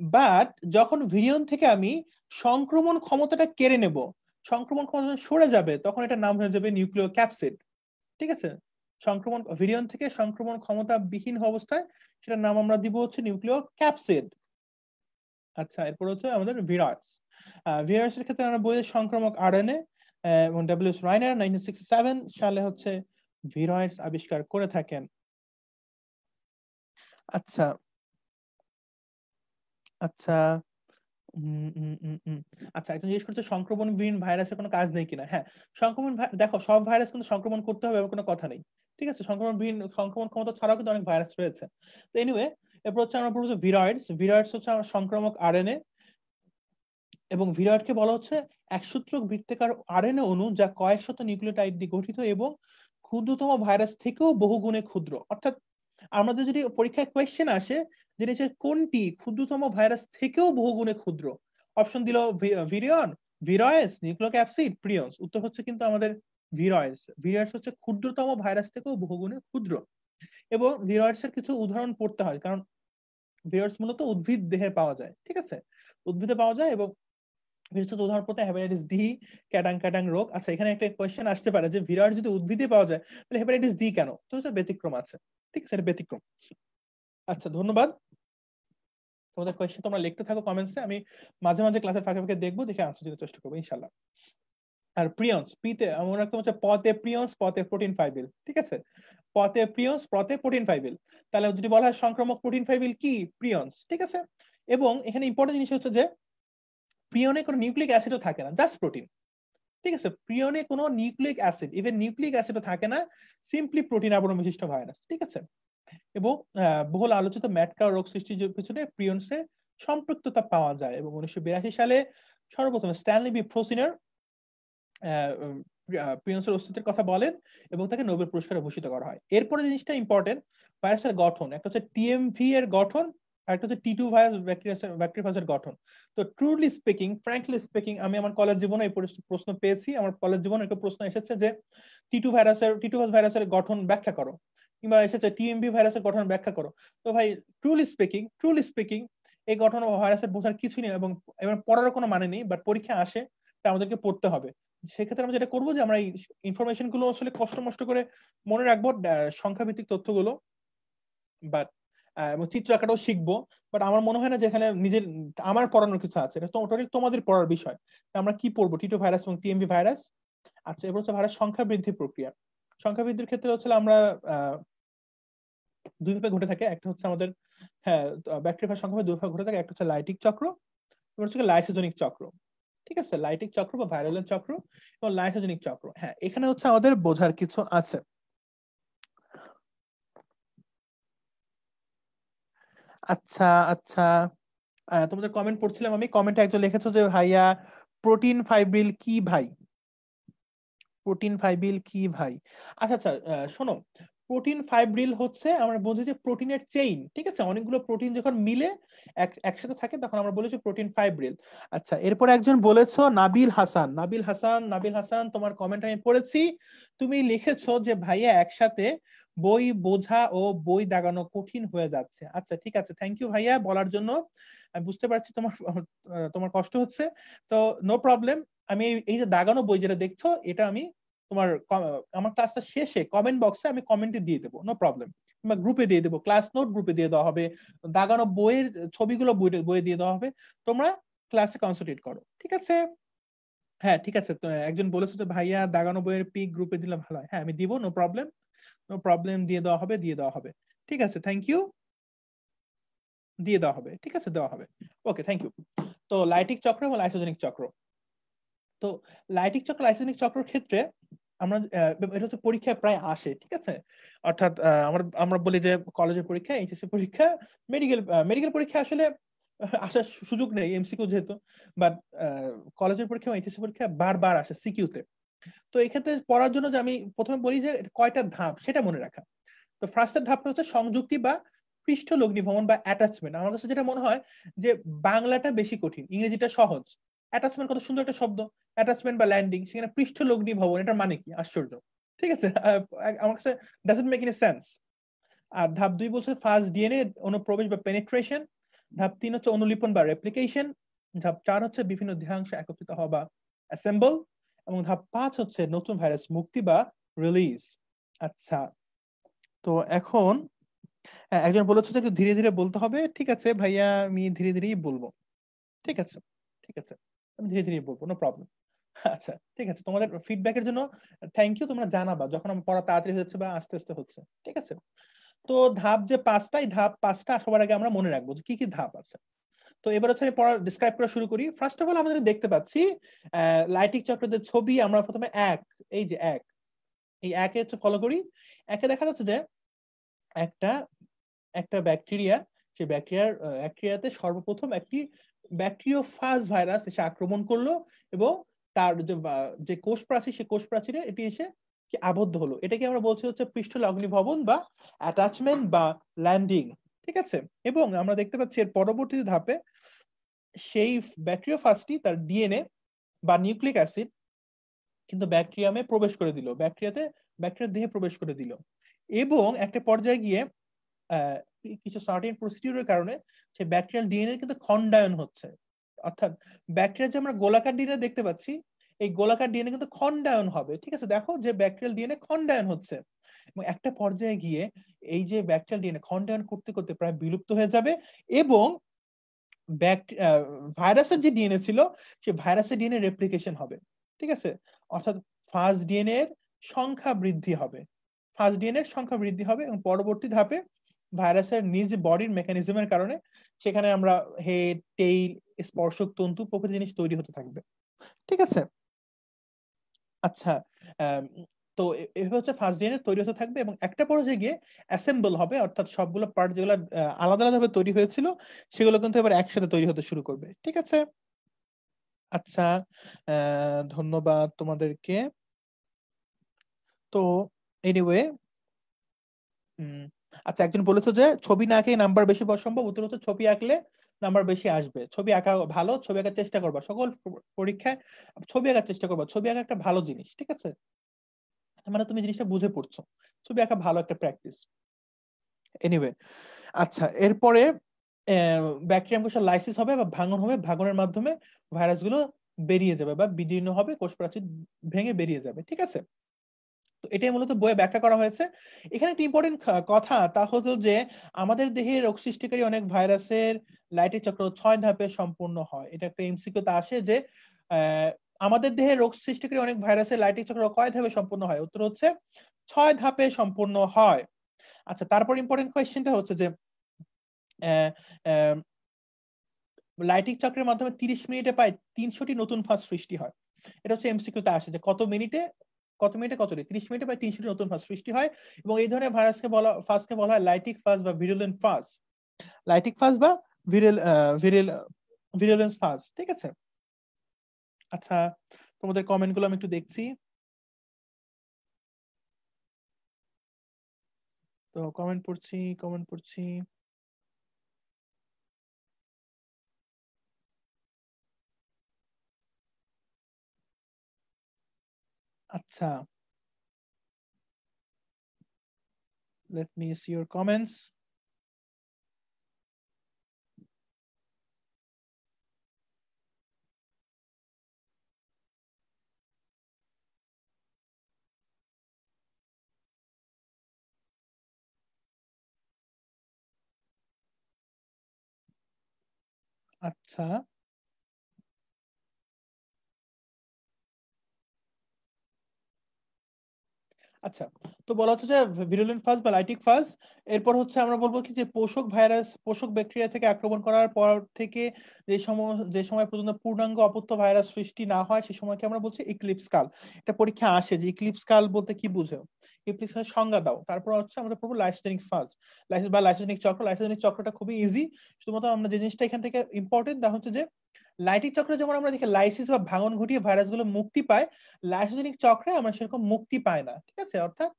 বাট যখন ভিরিয়ন থেকে আমি সংক্রমণ ক্ষমতাটা কেড়ে নেব, সংক্রমণ ক্ষমতা সরে যাবে, তখন এটার নাম হয়ে যাবে নিউক্লিয় ক্যাপসিড। ঠিক আছে, সংক্রমণ ভিরিয়ন থেকে সংক্রমণ ক্ষমতা বিহীন অবস্থায় সেটার নাম আমরা দিব হচ্ছে নিউক্লিয় ক্যাপসিড। আচ্ছা, এরপর হচ্ছে আমাদের ভিরাস। ভিরাস এর ক্ষেত্রে আমরা বলি সংক্রামক আরএনএ, এবং ডব্লিউ এস রাইনার 1967 সালে হচ্ছে ভিরয়েডস আবিষ্কার করে থাকেন। আচ্ছা, আচ্ছা, আচ্ছা, একটা জিজ্ঞেস করছে সংক্রমণবিহীন ভাইরাসের কোনো কাজ নেই কিনা? হ্যাঁ, দেখো, সব ভাইরাস কিন্তু সংক্রমণ করতে হবে এমন কোনো কথা নেই। ঠিক আছে, সংক্রমণ ক্ষমতা ছাড়াও কিন্তু অনেক ভাইরাস রয়েছে। তো এনিওয়ে, এরপর হচ্ছে আমরা বলবো ভিরয়েডস। ভিরয়েডস হচ্ছে আমার সংক্রামক আরএনএ, এবং ভিরাটকে বলা হচ্ছে একসূত্রক বৃত্তাকার আরএনএ অণু যা কয়েক শত নিউক্লিওটাইড দিয়ে গঠিত এবং ক্ষুদ্রতম ভাইরাস থেকেও বহু গুণে ক্ষুদ্র। অর্থাৎ আমাদের যদি পরীক্ষায় কোয়েশ্চেন আসে যে কোনটি ক্ষুদ্রতম ভাইরাস থেকেও বহু গুণে ক্ষুদ্র, অপশন দিল ভিরিয়ন, ভিরয়েস, নিউক্লিওক্যাপসিড, প্রিয়ন্স। উত্তর হচ্ছে কিন্তু আমাদের ভিরয়েস। ভিরয়েস হচ্ছে ক্ষুদ্রতম ভাইরাস থেকেও বহু গুণে ক্ষুদ্র। এবং ভিরয়েস এর কিছু উদাহরণ পড়তে হয়, কারণ ভিরয়েস মূলত উদ্ভিদ দেহে পাওয়া যায়। ঠিক আছে, উদ্ভিদে পাওয়া যায়, এবং বিশেষত উদাহরণ পড়তে হেপাটাইটিস ডি, ক্যাটাং ক্যাটাং রোগ। আচ্ছা, এখানে একটা কোয়েশ্চেন আসতে পারে যে ভিরার যদি উদ্ভিদে পাওয়া যায় তাহলে হেপাটাইটিস ডি কেন? তো হচ্ছে ব্যতিক্রম আছে। ঠিক আছে, এটা ব্যতিক্রম। আচ্ছা, ধন্যবাদ। তোমাদের কোয়েশ্চেন তোমরা লিখতে থাকো কমেন্টসে, আমি মাঝে মাঝে ক্লাসের ফাঁকে ফাঁকে দেখবো, দেখে আনসার দিতে চেষ্টা করবো ইনশাল্লাহ। আর প্রিয়ন্স, পিতে মনে রাখতে হচ্ছে পতে প্রিয়ন্স, পতে প্রোটিন ফাইবিল। ঠিক আছে, পতে প্রিয়ন্স, পতে প্রোটিন ফাইবিল। তাহলে যদি বলা হয় সংক্রামক প্রোটিন ফাইবিল কি? প্রিয়ন্স। ঠিক আছে, এবং এখানে ইম্পর্টেন্ট জিনিস হচ্ছে যে প্রিয়নে কোনো নিউক্লিক অ্যাসিডও থাকে না, জাস্ট প্রোটিন। ঠিক আছে, প্রিয়নে কোনো নিউক্লিক অ্যাসিড, ইভেন নিউক্লিক অ্যাসিডও থাকে না, সিম্পলি প্রোটিন আবরণ বিশিষ্ট ভাইরাস। ঠিক আছে, এবং বহুল আলোচিত ম্যাটকা রোগ সৃষ্টির পিছনে প্রিয়ন্সের সম্পৃক্ততা পাওয়া যায়, এবং 1982 সালে সর্বপ্রথম স্ট্যানলি বি ফ্রোসিনার প্রিয়ন্সের অস্তিত্বের কথা বলেন, এবং তাকে নোবেল পুরস্কারে ভূষিত করা হয়। এরপরে জিনিসটা ইম্পর্টেন্ট, ভাইরাসের গঠন। একটা হচ্ছে টিএমভি এর গঠন, আর একটা হচ্ছে টি2 ভাইরাস ব্যাকটেরিয়াসের গঠন। তো ট্রুলি স্পিকিং, ফ্র্যাঙ্কলি স্পিকিং, আমি আমার কলেজ জীবনে এই প্রশ্ন পেয়েছি। আমার কলেজ জীবনে একটা প্রশ্ন এসেছে যে টি2 ভাইরাসের গঠন ব্যাখ্যা করো, কিংবা এসেছে টিএমভি ভাইরাসের গঠন ব্যাখ্যা করো। তো ভাই, ট্রুলি স্পিকিং এই গঠন ভাইরাসের বোঝার কিছু নেই, এবং পড়ারও কোনো মানে নেই, বাট পরীক্ষা আসে, তা আমাদেরকে পড়তে হবে। সেক্ষেত্রে আমরা যেটা করবো যে আমরা এই ইনফরমেশন গুলো আসলে কষ্ট মষ্ট করে মনে রাখবো, সংখ্যা ভিত্তিক তথ্যগুলো, বাট এবং চিত্র আঁকাটাও শিখবো। বাট আমার মনে হয় না যে এখানে নিজের আমার পড়ানোর কিছু আছে, এটা টোটালি তোমাদের পড়ার বিষয়। আমরা কি পড়বো? টি2 ভাইরাস এবং টিএমভি ভাইরাস। আচ্ছা, এবার হচ্ছে ভাইরাস সংখ্যা বৃদ্ধি প্রক্রিয়া। সংখ্যা বৃদ্ধির ক্ষেত্রে হচ্ছে আমরা দুই ভাবে ঘটে থাকে। একটা হচ্ছে আমাদের, হ্যাঁ, ব্যাকটেরিয়া সংখ্যা দুই ভাবে ঘটে থাকে। একটা হচ্ছে লাইটিক চক্র, এবার হচ্ছে লাইসোজেনিক চক্র। ঠিক আছে, লাইটিক চক্র বা ভাইরালের চক্র এবং লাইসোজেনিক চক্র। হ্যাঁ, এখানে হচ্ছে আমাদের বোঝার কিছু আছে। আচ্ছা, আচ্ছা, তোমাদের কমেন্ট পড়ছিলাম আমি। কমেন্টে একজন লিখেছো যে ভাইয়া প্রোটিন ফাইব্রিল কি ভাই? প্রোটিন ফাইব্রিল কি ভাই? আচ্ছা, আচ্ছা, শোনো, প্রোটিন ফাইব্রিল হচ্ছে আমরা বুঝি যে প্রোটিনের চেইন। ঠিক আছে, অনেকগুলো প্রোটিন যখন মিলে একসাথে থাকে তখন আমরা বলি যে প্রোটিন ফাইব্রিল। আচ্ছা, এরপর একজন বলেছো নাবিল হাসান, নাবিল হাসান, তোমার কমেন্ট আমি পড়েছি। তুমি লিখেছো যে ভাইয়া একসাথে বই বোঝা ও বই দাগানো কঠিন হয়ে যাচ্ছে। আচ্ছা ঠিক আছে, থ্যাংক ইউ ভাইয়া বলার জন্য। আমি বুঝতে পারছি তোমার তোমার কষ্ট হচ্ছে। তো নো প্রবলেম। আমি এই যে দাগানো বই যেটা দেখছো, এটা আমি তোমার আমার ক্লাসটা শেষে কমেন্ট বক্সে আমি কমেন্টে দিয়ে দেবো, নো প্রবলেম। কিংবা গ্রুপে দিয়ে দেবো, ক্লাস নোট গ্রুপে দিয়ে দেওয়া হবে, দাগানো বইয়ের ছবিগুলো বইয়ে দিয়ে দেওয়া হবে। তোমরা ক্লাসে কনসেন্ট্রেট করো, ঠিক আছে? হ্যাঁ ঠিক আছে। তো একজন বলেছে যে ভাইয়া দাগানো বইয়ের পিক গ্রুপে দিলে ভালো হয়। হ্যাঁ আমি দিব, নো প্রবলেম। নো প্রবলেম, দিয়ে দেওয়া হবে, দিয়ে দেওয়া হবে। ঠিক আছে, থ্যাংক ইউ। দিয়ে দেওয়া হবে, ঠিক আছে, দেওয়া হবে। ওকে, থ্যাংক ইউ। তো লাইটিক চক্র এবং লাইসোজেনিক চক্র। তো লাইটিক চক্র লাইসোজেনিক চক্রের ক্ষেত্রে আমরা এটা হচ্ছে পরীক্ষায় প্রায় আসে, ঠিক আছে? অর্থাৎ আমরা আমরা বলি যে কলেজের পরীক্ষা, এইচএসসি পরীক্ষা, মেডিকেল মেডিকেল পরীক্ষা আসলে আসার সুযোগ নেই এমসিকিউ যেহেতু, বাট কলেজের পরীক্ষা এবং এইচএসসি পরীক্ষা বারবার আসে সিকিউতে। তো এই ক্ষেত্রে পড়ার জন্য যে আমি প্রথমে বলি যে কয়টা ধাপ সেটা মনে রাখা। তো ফার্স্টের ধাপটা হচ্ছে সংযুক্তি বা পৃষ্ঠ লগ্নি ভ্রমণ বা অ্যাটাচমেন্ট। আমার কাছে যেটা মনে হয় যে বাংলাটা বেশি কঠিন, ইংরেজিটা সহজ। অ্যাটাচমেন্ট কত সুন্দর একটা শব্দ, অ্যাটাচমেন্ট বা ল্যান্ডিং, সেখানে পৃষ্ঠ লগ্নি ভ্রমণ, এটার মানে কি? আশ্চর্য, ঠিক আছে? আমার কাছে ডাজন্ট মেক এনি সেন্স। আর ধাপ 2 বলছে ফার্স্ট ডিএনএ অনুপ্রবেশ বা পেনিট্রেশন। ধাপ 3 হচ্ছে অনুলিপন বা রেপ্লিকেশন। ধাপ 4 হচ্ছে বিভিন্ন দেহাংশ একত্রিত হওয়া বা অ্যাসেম্বল। এবং ধাপ 5 হচ্ছে নতুন ভাইরাস মুক্তি বা রিলিজ। আচ্ছা, তো এখন একজন বলেছে যে একটু ধীরে ধীরে বলতে হবে। ঠিক আছে ভাইয়া, আমি ধীরে ধীরেই বলবো। ঠিক আছে, ঠিক আছে, আমি ধীরে ধীরে বলবো, নো প্রবলেম। আচ্ছা ঠিক আছে, তোমাদের ফিডব্যাকের জন্য থ্যাংক ইউ। তোমরা জানাবা যখন আমার পড়া তাড়াতাড়ি হচ্ছে বা আস্তে আস্তে হচ্ছে, ঠিক আছে? তো ধাপ যে পাঁচটা, এই ধাপ পাঁচটা সবার আগে আমরা মনে রাখবো যে কি কি ধাপ আছে। তো এবার হচ্ছে আমি পড়া ডিসক্রাইব করা শুরু করি। ফার্স্ট অফ অল আমাদের দেখতে পাচ্ছি লাইটিক চক্রের ছবি। আমরা প্রথমে এক, এই যে এক, এই একে হচ্ছে ফলো করি। একে দেখা যাচ্ছে যে একটা একটা ব্যাকটেরিয়া, সেই ব্যাকটেরিয়াতে সর্বপ্রথম একটি ব্যাকটেরিওফাজ ভাইরাস এসে আক্রমণ করলো এবং তার যে কোষ প্রাচীর, সেই কোষ প্রাচীরে এটি এসে কি আবদ্ধ হলো। এটাকে আমরা বলছি হচ্ছে পৃষ্ঠ লগ্নি ভবন বা অ্যাটাচমেন্ট বা ল্যান্ডিং, ঠিক আছে? এবং আমরা দেখতে পাচ্ছি এর পরবর্তী ধাপে সেই ব্যাকটেরিওফাজটি তার ডিএনএ বা নিউক্লিক অ্যাসিড কিন্তু ব্যাকটেরিয়ামে প্রবেশ করে দিল, ব্যাকটেরিয়ার দেহে প্রবেশ করে দিল। এবং একটা পর্যায়ে গিয়ে কিছু সার্টেন প্রসিডিউরের কারণে সেই ব্যাকটেরিয়াল ডিএনএ কিন্তু খন্ডায়ন হচ্ছে। অর্থাৎ ব্যাকটেরিয়া যে আমরা গোলাকার ডিএনএ দেখতে পাচ্ছি, এই গোলাকার ডিএনএ কিন্তু খন্ডায়ন হবে, ঠিক আছে? দেখো যে ব্যাকটেরিয়াল ডিএনএ খন্ডায়ন হচ্ছে এবং একটা পর্যায়ে গিয়ে এই যে ব্যাকটেরিয়াল ডিএনএ খন্ডায়ন করতে করতে প্রায় বিলুপ্ত হয়ে যাবে। এবং ভাইরাসের যে ডিএনএ ছিল, সেই ভাইরাসের ডিএনএ রেপ্লিকেশন হবে, ঠিক আছে? অর্থাৎ ফার্স্ট ডিএনএ এর সংখ্যা বৃদ্ধি হবে, ফার্স্ট ডিএনএ এর সংখ্যা বৃদ্ধি হবে এবং পরবর্তী ধাপে ভাইরাসের নিজ বডির মেকানিজমের কারণে সেখানে আমরা হেড, টেইল, স্পর্শক তন্তু প্রভৃতি জিনিস তৈরি হতে থাকবে, ঠিক আছে? আচ্ছা, আম, তো এভাবে হচ্ছে ফার্স্ট ডিএনএ তৈরি হতে থাকবে এবং একটা পর্যায়ে গিয়ে অ্যাসেম্বল হবে, অর্থাৎ সবগুলো পার্ট যেগুলো আলাদা আলাদা ভাবে তৈরি হয়েছিল সেগুলো কিন্তু এবার একসাথে তৈরি হতে শুরু করবে, ঠিক আছে? আচ্ছা, ধন্যবাদ তোমাদেরকে। তো এনিওয়ে, আচ্ছা, একজন বলেছে যে ছবি না আঁকে নাম্বার বেশি পাওয়া সম্ভব। উত্তর হচ্ছে ছবি আঁকলে নাম্বার বেশি আসবে। ছবি আঁকা ভালো, ছবি আঁকার চেষ্টা করবা সকল পরীক্ষায়, ছবি আঁকার চেষ্টা করবা। ছবি আঁকা একটা ভালো জিনিস, ঠিক আছে? মানে তুমি জিনিসটা বুঝে পড়ছো, ছবি আঁকা ভালো একটা প্র্যাকটিস। এনিওয়ে, আচ্ছা, এরপরে ব্যাকটেরিয়াম কোষের লাইসিস হবে বা ভাঙন হবে, ভাঙনের মাধ্যমে ভাইরাসগুলো বেরিয়ে যাবে বা বিদীর্ণ হবে, কোষ প্রাচীর ভেঙে বেরিয়ে যাবে, ঠিক আছে? তো এটাই মূলত বইয়ে ব্যাখ্যা করা হয়েছে। এখানে একটা ইম্পর্টেন্ট কথা, তা হলো যে আমাদের দেহে রোগ সৃষ্টিকারী অনেক ভাইরাসের লাইটের চক্র 6 ধাপে সম্পূর্ণ হয়। এটা একটা এমসিকিউ তে আসে যে আহ, আমাদের দেহে রোগ সৃষ্টিকারী অনেক ভাইরাসের লাইটিক চক্র কয় ধাপে সম্পূর্ণ হয়? উত্তর হচ্ছে 6 ধাপে সম্পূর্ণ হয়। আচ্ছা, তারপর ইম্পর্টেন্ট কোয়েশ্চেনটা হচ্ছে যে লাইটিং চক্রের মাধ্যমে 30 মিনিটে প্রায় 300টি নতুন ফাজ সৃষ্টি হয়। এটা হচ্ছে এমসিকিউ তে আসে যে কত মিনিটে কতটি, 30 মিনিটে প্রায় 300টি নতুন ফাজ সৃষ্টি হয়। এবং এই ধরনের ফাজকে বলা হয় লাইটিক ফাজ বা ভিরুলেন্ট ফাজ। লাইটিক ফাজ বা ভিরেল ভিরেল ভিরুলেন্স ফাজ, ঠিক আছে? আচ্ছা, তোমাদের কমেন্ট গুলো আমি একটু দেখছি। তো কমেন্ট পড়ছি। আচ্ছা, Let me see your comments. আচ্ছা, আচ্ছা, তো বলা হচ্ছে যে ভিরুলেন্ট ফাজ বা লাইটিক ফাজ, এরপর হচ্ছে আমরা বলবো কি যে পোষক ভাইরাস, পোষক ব্যাকটেরিয়া থেকে আক্রমণ করার পর থেকে যে সময় পর্যন্ত পূর্ণাঙ্গ অপত্য ভাইরাস সৃষ্টি না হয় সে সময়কে আমরা বলছি ইক্লিপস কাল। এটা পরীক্ষা আসে যে ইক্লিপস কাল বলতে কি বুঝো, ইক্লিপস কাল সংজ্ঞা দাও। তারপর হচ্ছে আমরা পড়বো লাইসোজেনিক ফাজ, লাইসোজেনিক চক্র। লাইসোজেনিক চক্রটা খুবই ইজি, শুধুমাত্র আমরা যে জিনিসটা এখান থেকে ইম্পর্টেন্ট তা হচ্ছে যে লাইটিক চক্রে যেমন আমরা দেখি লাইসিস বা ভাঙন ঘটিয়ে ভাইরাসগুলো মুক্তি পায়, লাইসোজেনিক চক্রে আমরা সেরকম মুক্তি পাই না। ঠিক আছে, অর্থাৎ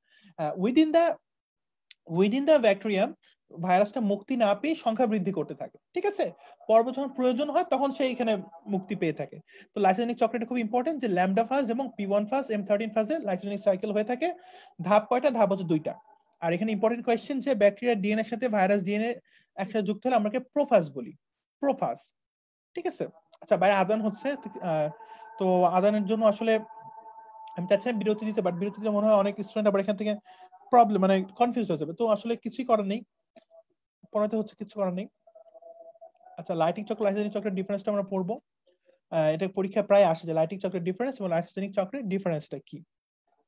উইদিন দ্য ব্যাকটেরিয়াম ভাইরাসটা মুক্তি না পেয়ে সংখ্যা বৃদ্ধি করতে থাকে। ঠিক আছে, পর্ব যখন প্রয়োজন হয় তখন সে এখানে মুক্তি পেয়ে থাকে। তো লাইসোজেনিক চক্রটা খুব ইম্পর্টেন্ট যে ল্যামডা ফাজ এবং P1 ফাজ M13 ফাজে লাইসোজেনিক সাইকেল হয়ে থাকে। ধাপ কয়টা? ধাপ হচ্ছে দুইটা। আর এখানে ইম্পর্টেন্ট কোয়েশ্চেন যে ব্যাকটেরিয়ার ডিএনএ এর সাথে ভাইরাস ডিএনএ একসাথে যুক্ত হলে আমরা প্রোফাজ বলি, প্রোফাজ। ঠিক আছে, আচ্ছা ভাই আজান হচ্ছে, তো আজানের জন্য আসলে আমি চাচ্ছিলাম বিরতি দিতে, বাট বিরতি দিলে মনে হয় অনেক স্টুডেন্ট আবার এখান থেকে প্রবলেম মানে কনফিউজ হয়ে যাবে। তো আসলে কিছুই করার নেই, পড়াতে হচ্ছে, কিছু করার নেই। আচ্ছা, লাইটিং চক্র লাইসোজেনিক চক্রের ডিফারেন্সটা আমরা পড়বো। এটা পরীক্ষা প্রায় আসে যে লাইটিং চক্রের ডিফারেন্স এবং লাইসোজেনিক চক্রের ডিফারেন্সটা কি।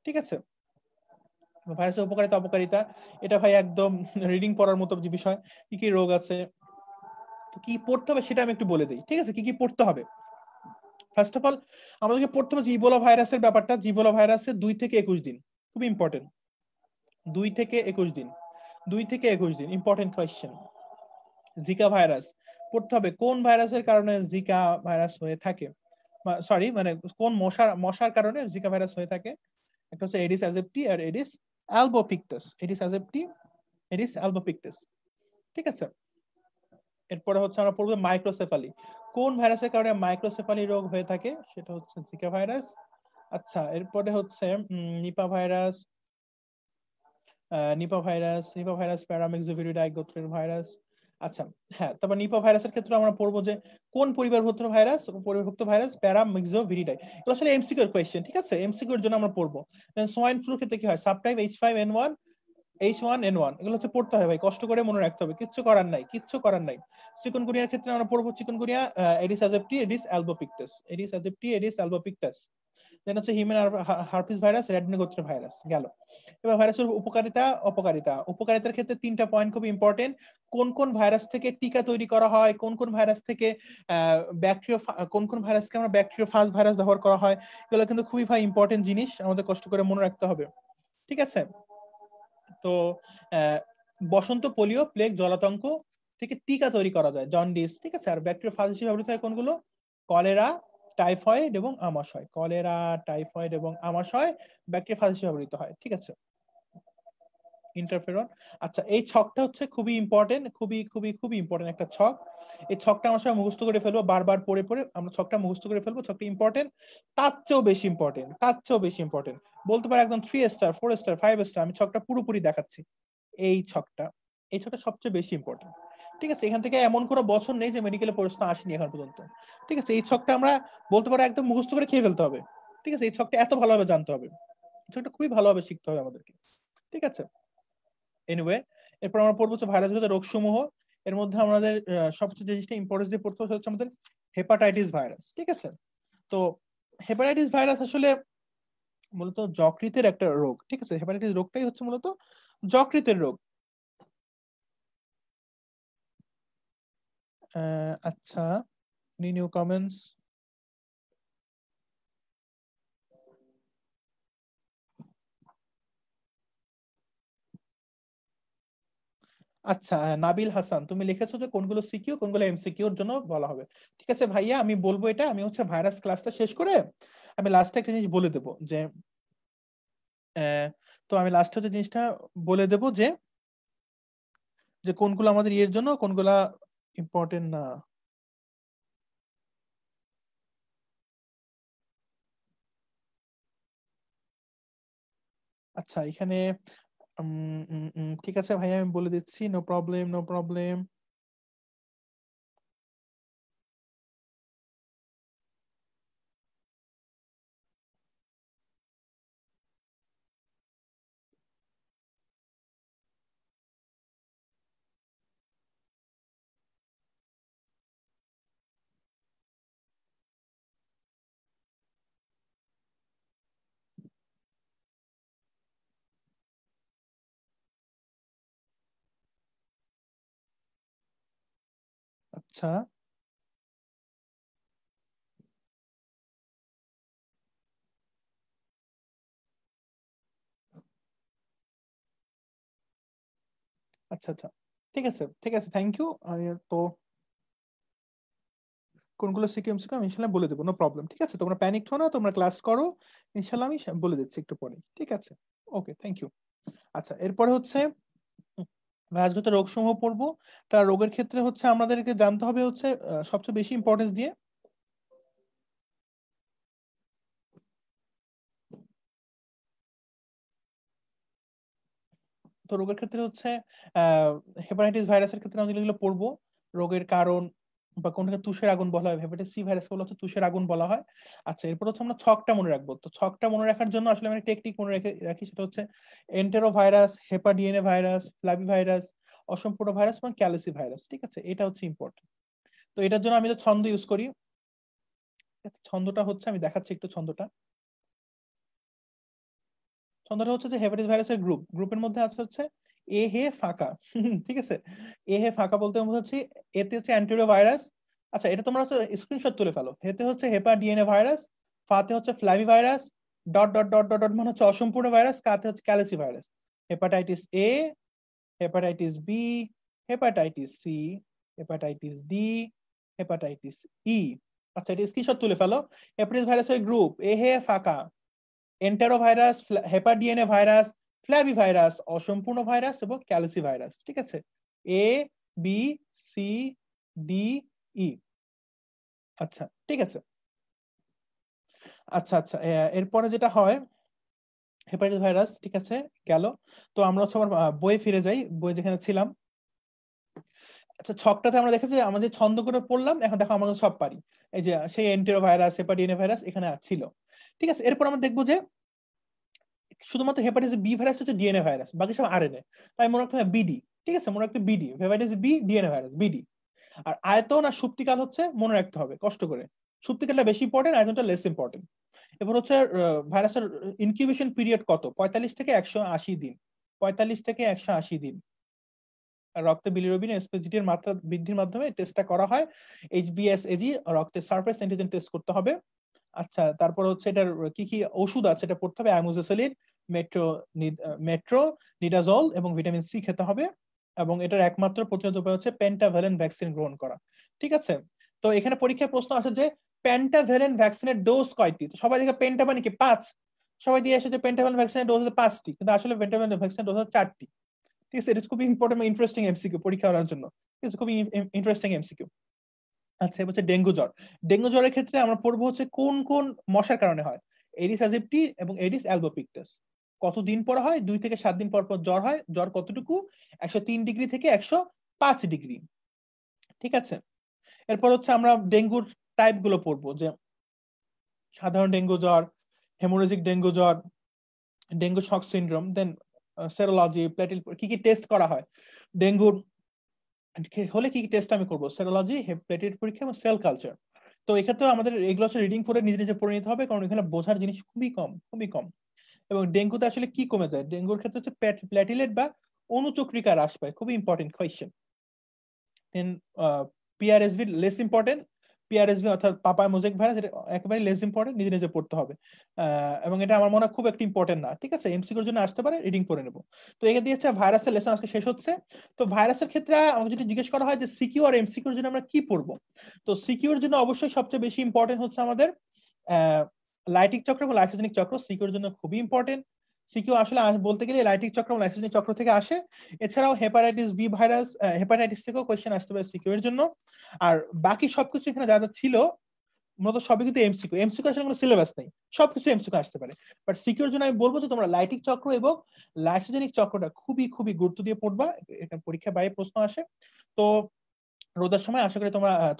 ঠিক আছে, ভাইরাসের উপকারিতা অপকারিতা, এটা ভাই একদম রিডিং পড়ার মতো যে বিষয়। কি কি রোগ আছে, তো কি পড়তে হবে সেটা আমি একটু বলে দিই। ঠিক আছে, কি কি পড়তে হবে। ফার্স্ট অফ অল আমাদেরকে পড়তে হবে ইবোলা ভাইরাসের ব্যাপারটা। ইবোলা ভাইরাসের 2 থেকে 21 দিন, খুব ইম্পর্টেন্ট। 2 থেকে 21 দিন, 2 থেকে 21 দিন, ইম্পর্টেন্ট কোয়েশ্চেন। জিকা ভাইরাস পড়তে হবে, কোন ভাইরাসের কারণে জিকা ভাইরাস হয়ে থাকে, সরি মানে কোন মশার কারণে জিকা ভাইরাস হয়ে থাকে। একটা হচ্ছে এডিস অ্যাজেপ্টি আর Aedes albopictus, Aedes aegypti, Aedes অ্যালবোপিক্টাস। ঠিক আছে, এরপরে হচ্ছে আমরা পড়বো মাইক্রোসেফালি, কোন ভাইরাসের কারণে মাইক্রোসেফালি রোগ হয়ে থাকে, সেটা হচ্ছে জিকা ভাইরাস। আচ্ছা, এরপরে হচ্ছে নিপা ভাইরাস, নিপা ভাইরাস প্যারামিক্সোভিরিডাই গোত্রের ভাইরাস। আচ্ছা, হ্যাঁ, তারপর নিপা ভাইরাসের ক্ষেত্রে আমরা পড়বো যে কোন পরিবারভুক্ত ভাইরাস প্যারামিক্সোভিরিডাই। এগুলো আসলে এমসিকিউ এর কোয়েশ্চেন। ঠিক আছে, এমসিকিউ এর জন্য আমরা পড়বো। দেন সোয়াইন ফ্লুর ক্ষেত্রে কি হয়, সাবটাইপ H5N1, H1N1, এগুলো হচ্ছে পড়তে হয় ভাই, কষ্ট করে মনে রাখতে হবে, কিচ্ছু করার নাই, কিচ্ছু করার নাই। চিকুনগুনিয়ার ক্ষেত্রে আমরা পড়বো chikungunya, Aedes aegypti, Aedes albopictus, Aedes aegypti, Aedes albopictus. Then হচ্ছে হিউম্যান হার্পিস ভাইরাস রেডনি গোত্রের ভাইরাস গেল। এবার ভাইরাসের উপকারিতা অপকারিতা। উপকারিতার ক্ষেত্রে 3টা পয়েন্ট খুব ইম্পর্টেন্ট। কোন কোন ভাইরাস থেকে টিকা তৈরি করা হয়, কোন কোন ভাইরাস থেকে ব্যাকটেরিয়া, কোন কোন ভাইরাসকে আমরা ব্যাকটেরিওফাজ ভাইরাস ব্যবহার করা হয়, এগুলো কিন্তু খুবই ভাই ইম্পর্টেন্ট জিনিস, আমাদের কষ্ট করে মনে রাখতে হবে। ঠিক আছে, তো বসন্ত, পোলিও, প্লেগ, জলাতঙ্ক থেকে টিকা তৈরি করা যায়, জন্ডিস। ঠিক আছে, আর ব্যাকটেরিওফাজ হিসেবে ব্যবহৃত হয় কোনগুলো, কলেরা, টাইফয়েড এবং আমাশয়। কলেরা, টাইফয়েড এবং আমাশয় ব্যাকটেরিওফাজ হিসেবে ব্যবহৃত হয়। ঠিক আছে, ইন্টারফেরন। আচ্ছা, এই ছকটা হচ্ছে খুবই ইম্পর্টেন্ট, খুবই খুবই খুবই ইম্পর্টেন্ট একটা ছক। এই ছকটা আমরা সবাই মুখস্থ করে ফেলবো, বারবার পড়ে পড়ে আমরা ছকটা মুখস্থ করে ফেলবো। ছকটা ইম্পর্টেন্ট, তার চেয়েও বেশি ইম্পর্টেন্ট, তার চেয়েও বেশি ইম্পর্টেন্ট, বলতে পারে একদম 3 স্টার, 4 স্টার, 5 স্টার। আমি ছকটা পুরোপুরি দেখাচ্ছি। এই ছকটা, এই ছকটা সবচেয়ে বেশি ইম্পর্টেন্ট। ঠিক আছে, এখান থেকে এমন কোনো বছর নেই যে মেডিকেলে প্রশ্ন আসেনি এখন পর্যন্ত। ঠিক আছে, এই ছকটা আমরা বলতে পারো একদম মুখস্থ করে খেয়ে ফেলতে হবে। ঠিক আছে, এই ছকটা এত ভালোভাবে জানতে হবে, এই ছকটা খুবই ভালোভাবে শিখতে হবে আমাদেরকে। ঠিক আছে, এনিওয়ে, এরপর আমরা পড়বো হচ্ছে ভাইরাসগত রোগ সমূহ। এর মধ্যে আমাদের সবচেয়ে যে জিনিসটা ইম্পর্টেন্স দিয়ে পড়তে হচ্ছে আমাদের হেপাটাইটিস ভাইরাস। ঠিক আছে, তো হেপাটাইটিস ভাইরাস আসলে মূলত যকৃতের একটা রোগ। ঠিক আছে, হেপাটাইটিস রোগটাই হচ্ছে মূলত যকৃতের রোগ। আচ্ছা, নিউ কমেন্টস। আচ্ছা, নাবিল হাসান, তুমি লিখেছো যে কোনগুলো সিকিউ কোনগুলো এমসিকিউ এর জন্য বলা হবে। ঠিক আছে ভাইয়া, আমি বলবো এটা, আমি হচ্ছে ভাইরাস ক্লাসটা শেষ করে আমি লাস্টে একটা জিনিস বলে দেবো যে তো আমি লাস্টে হচ্ছে জিনিসটা বলে দেবো যে যে কোনগুলো আমাদের ইয়ের জন্য, কোনগুলা ইম্পর্টেন্ট না। আচ্ছা, এখানে ঠিক আছে ভাইয়া, আমি বলে দিচ্ছি, নো প্রবলেম, নো প্রবলেম। আচ্ছা আচ্ছা আচ্ছা, ঠিক আছে ঠিক আছে, থ্যাংক ইউ। আমি তো কোনগুলো সিকিউএমসিকিউ আমি ইনশাল্লাহ বলে দেবো, নো প্রবলেম। ঠিক আছে, তোমরা প্যানিক হো না, তোমরা ক্লাস করো, ইনশাল্লাহ আমি বলে দিচ্ছি একটু পরে। ঠিক আছে, ওকে, থ্যাংক ইউ। আচ্ছা, এরপরে হচ্ছে আজকে তো রোগ সমূহ পড়বো। তার রোগের ক্ষেত্রে হচ্ছে আমাদেরকে জানতে হবে হচ্ছে সবচেয়ে বেশি ইম্পর্টেন্স দিয়ে, তো রোগের ক্ষেত্রে হচ্ছে হেপাটাইটিস ভাইরাসের ক্ষেত্রে আমরা যেগুলো পড়বো, রোগের কারণ বা কোনটাকে তুষের আগুন বলা হয়, হেপাটাইটিস সি ভাইরাস গুলো হচ্ছে তুষের আগুন বলা হয়। আচ্ছা, এরপর হচ্ছে আমরা ছকটা মনে রাখবো। তো ছকটা মনে রাখার জন্য আসলে আমি টেকনিক মনে রাখি, সেটা হচ্ছে এন্টেরো ভাইরাস, হেপাডিএনএ ভাইরাস, ফ্লাভি ভাইরাস, অসম্পূর্ণ ভাইরাস এবং ক্যালিসি ভাইরাস। ঠিক আছে, এটা হচ্ছে ইম্পর্টেন্ট। তো এটার জন্য আমি যে ছন্দ ইউজ করি, ছন্দটা হচ্ছে, আমি দেখাচ্ছি একটু ছন্দটা। ছন্দটা হচ্ছে যে হেপাটাইটিস ভাইরাসের গ্রুপের মধ্যে আছে হচ্ছে এ হে ফাঁকা। ঠিক আছে, এ হে ফাঁকা বলতে আমরা হচ্ছে এতে হচ্ছে অ্যান্টেরিও ভাইরাস। আচ্ছা, এটা তোমরা হচ্ছে স্ক্রিনশট তুলে ফেলো। হেতে হচ্ছে হেপা ডিএনএ ভাইরাস, ফাতে হচ্ছে flavivirus, dot dot dot dot dot মানে হচ্ছে অসম্পূর্ণ ভাইরাস, কাতে হচ্ছে calicivirus. Hepatitis A, hepatitis B, hepatitis C, hepatitis D, hepatitis E. আচ্ছা, এটা স্ক্রিনশট তুলে ফেলো। হেপাটাইটিস ভাইরাসের গ্রুপ এ হে ফাঁকা, এন্টারোভাইরাস, হেপাডিএনএ ভাইরাস, ফ্ল্যাভি ভাইরাস, অসম্পূর্ণ ভাইরাস এবং ক্যালিসি ভাইরাস। ঠিক আছে, এ, বি, সি, ডি, ই। আচ্ছা, ঠিক আছে। আচ্ছা আচ্ছা, এরপরে যেটা হয় হেপাটাইটিস ভাইরাস, ঠিক আছে, গেল। তো আমরা হচ্ছে আমার বইয়ে ফিরে যাই, বই যেখানে ছিলাম। আচ্ছা, ছকটাতে আমরা দেখেছি যে আমরা যে ছন্দ করে পড়লাম, এখন দেখো আমরা সব পারি। এই যে সেই এন্টেরো ভাইরাস, হেপাডিএনএ ভাইরাস এখানে ছিল। ঠিক আছে, এরপর আমরা দেখবো যে শুধুমাত্র হেপাটাইটিস বি ভাইরাস হচ্ছে ডিএনএ ভাইরাস, বাকি সব আরএনএ। তাই মনে রাখতে হবে বিডি। ঠিক আছে, মনে রাখতে BD, hepatitis B DNA virus, BD. আর আয়তন আর সুপ্তিকাল হচ্ছে মনে রাখতে হবে কষ্ট করে। সুপ্তিকালটা বেশি ইম্পর্টেন্ট, আয়তনটা লেস ইম্পর্টেন্ট। এবার হচ্ছে ভাইরাসের ইনকিউবেশন পিরিয়ড কত, 45 থেকে 180 দিন। 45 থেকে 180 দিন। আর রক্তে বিলিরুবিন এসপিজিটির মাত্রা বৃদ্ধির মাধ্যমে টেস্টটা করা হয়। এইচবিএসএজি, রক্তে সারফেস অ্যান্টিজেন টেস্ট করতে হবে। আচ্ছা, তারপর হচ্ছে এটার কি কি ওষুধ আছে এটা পড়তে হবে। অ্যামোক্সিসিলিন, মেট্রো মেট্রো নিডাজল এবং ভিটামিন সি খেতে হবে। এবং এটার একমাত্র প্রতিরোধ উপায় হচ্ছে পেন্টাভ্যালেন্ট ভ্যাকসিন গ্রহণ করা। ঠিক আছে, তো এখানে পরীক্ষায় প্রশ্ন আছে যে পেন্টাভ্যালেন্ট ভ্যাকসিনের ডোজ কয়টি। তো সবাই দেখে পেন্টা মানে কি 5, সবাই দিয়ে আসে যে পেন্টাভ্যালেন্ট ভ্যাকসিনের ডোজ হচ্ছে 5টি, কিন্তু আসলে পেন্টাভ্যালেন্ট ভ্যাকসিনের ডোজ হচ্ছে 4টি। ঠিক আছে, এটা খুবই ইম্পর্টেন্ট, ইন্টারেস্টিং এমসিকিউ পরীক্ষা করার জন্য। ঠিক আছে, খুবই ইন্টারেস্টিং এমসিকিউ। আচ্ছা, এবার হচ্ছে ডেঙ্গু জ্বর। ডেঙ্গু জ্বরের ক্ষেত্রে আমরা পড়বো হচ্ছে কোন কোন মশার কারণে হয়। এডিস অ্যাজিপ্টি এবং এডিস অ্যালবোপিক্টাস। কতদিন পর হয়, 2 থেকে 7 দিন পর পর জ্বর হয়। জ্বর কতটুকু, 103 ডিগ্রি থেকে 105 ডিগ্রি। ঠিক আছে, এরপর হচ্ছে আমরা ডেঙ্গুর টাইপ গুলো পড়বো, যে সাধারণ ডেঙ্গু জ্বর, হেমোরেজিক ডেঙ্গু জ্বর, ডেঙ্গু শক সিন্ড্রোম, দেন সেরোলজি, প্লেটেল, কি কি টেস্ট করা হয় ডেঙ্গুর হলে, কি কি টেস্ট আমি করবো, সেরোলজি, হেপাটাইটিস পরীক্ষা এবং সেল কালচার। তো এক্ষেত্রে আমাদের এগুলো হচ্ছে রিডিং করে নিজে নিজে পড়ে নিতে হবে, কারণ এখানে বোঝার জিনিস খুবই কম, খুবই কম। এবং ডেঙ্গুতে আসলে কি কমে যায়, ডেঙ্গুর ক্ষেত্রে হচ্ছে প্ল্যাটিলেট বা অনুচক্রিকা হ্রাস পায়, খুবই ইম্পর্টেন্ট কোয়েশ্চেন। দেন পিআরএসভি লেস ইম্পর্টেন্ট। পিআরএসভি অর্থাৎ পাপায় মোজাইক ভাইরাস, এটা একেবারে লেস ইম্পর্টেন্ট, নিজে নিজে পড়তে হবে। এবং এটা আমার মনে হয় খুব একটা ইম্পর্টেন্ট না। ঠিক আছে, এমসিকিউর জন্য আসতে পারে, রিডিং পড়ে নেবো। তো এখানে দিয়েছে ভাইরাসের লেসন আজকে শেষ হচ্ছে। তো ভাইরাসের ক্ষেত্রে আমাকে যদি জিজ্ঞেস করা হয় যে সিকিউ আর এমসিকিউর জন্য আমরা কি পড়বো, তো সিকিউর জন্য অবশ্যই সবচেয়ে বেশি ইম্পর্টেন্ট হচ্ছে আমাদের লাইটিক চক্র এবং লাইসোজেনিক চক্র, সিকিউর জন্য খুবই ইম্পর্টেন্ট। সিকিউ আসলে বলতে গেলে লাইটিক চক্র এবং লাইসোজেনিক চক্র থেকে আসে। এছাড়াও হেপাটাইটিস বি ভাইরাস, হেপাটাইটিস থেকেও কোয়েশ্চেন আসতে পারে সিকিউ এর জন্য। আর বাকি সবকিছু এখানে যা যা ছিল মূলত সবই কিন্তু এমসিকিউ। এমসিকিউ আসলে কোনো সিলেবাস নেই, সবকিছু এমসিকিউ আসতে পারে। বাট সিকিউর জন্য আমি বলবো যে তোমরা লাইটিক চক্র এবং লাইসোজেনিক চক্রটা খুবই খুবই গুরুত্ব দিয়ে পড়বা, এটা পরীক্ষায় বাইরে প্রশ্ন আসে। তো রোজার সময় আশা করি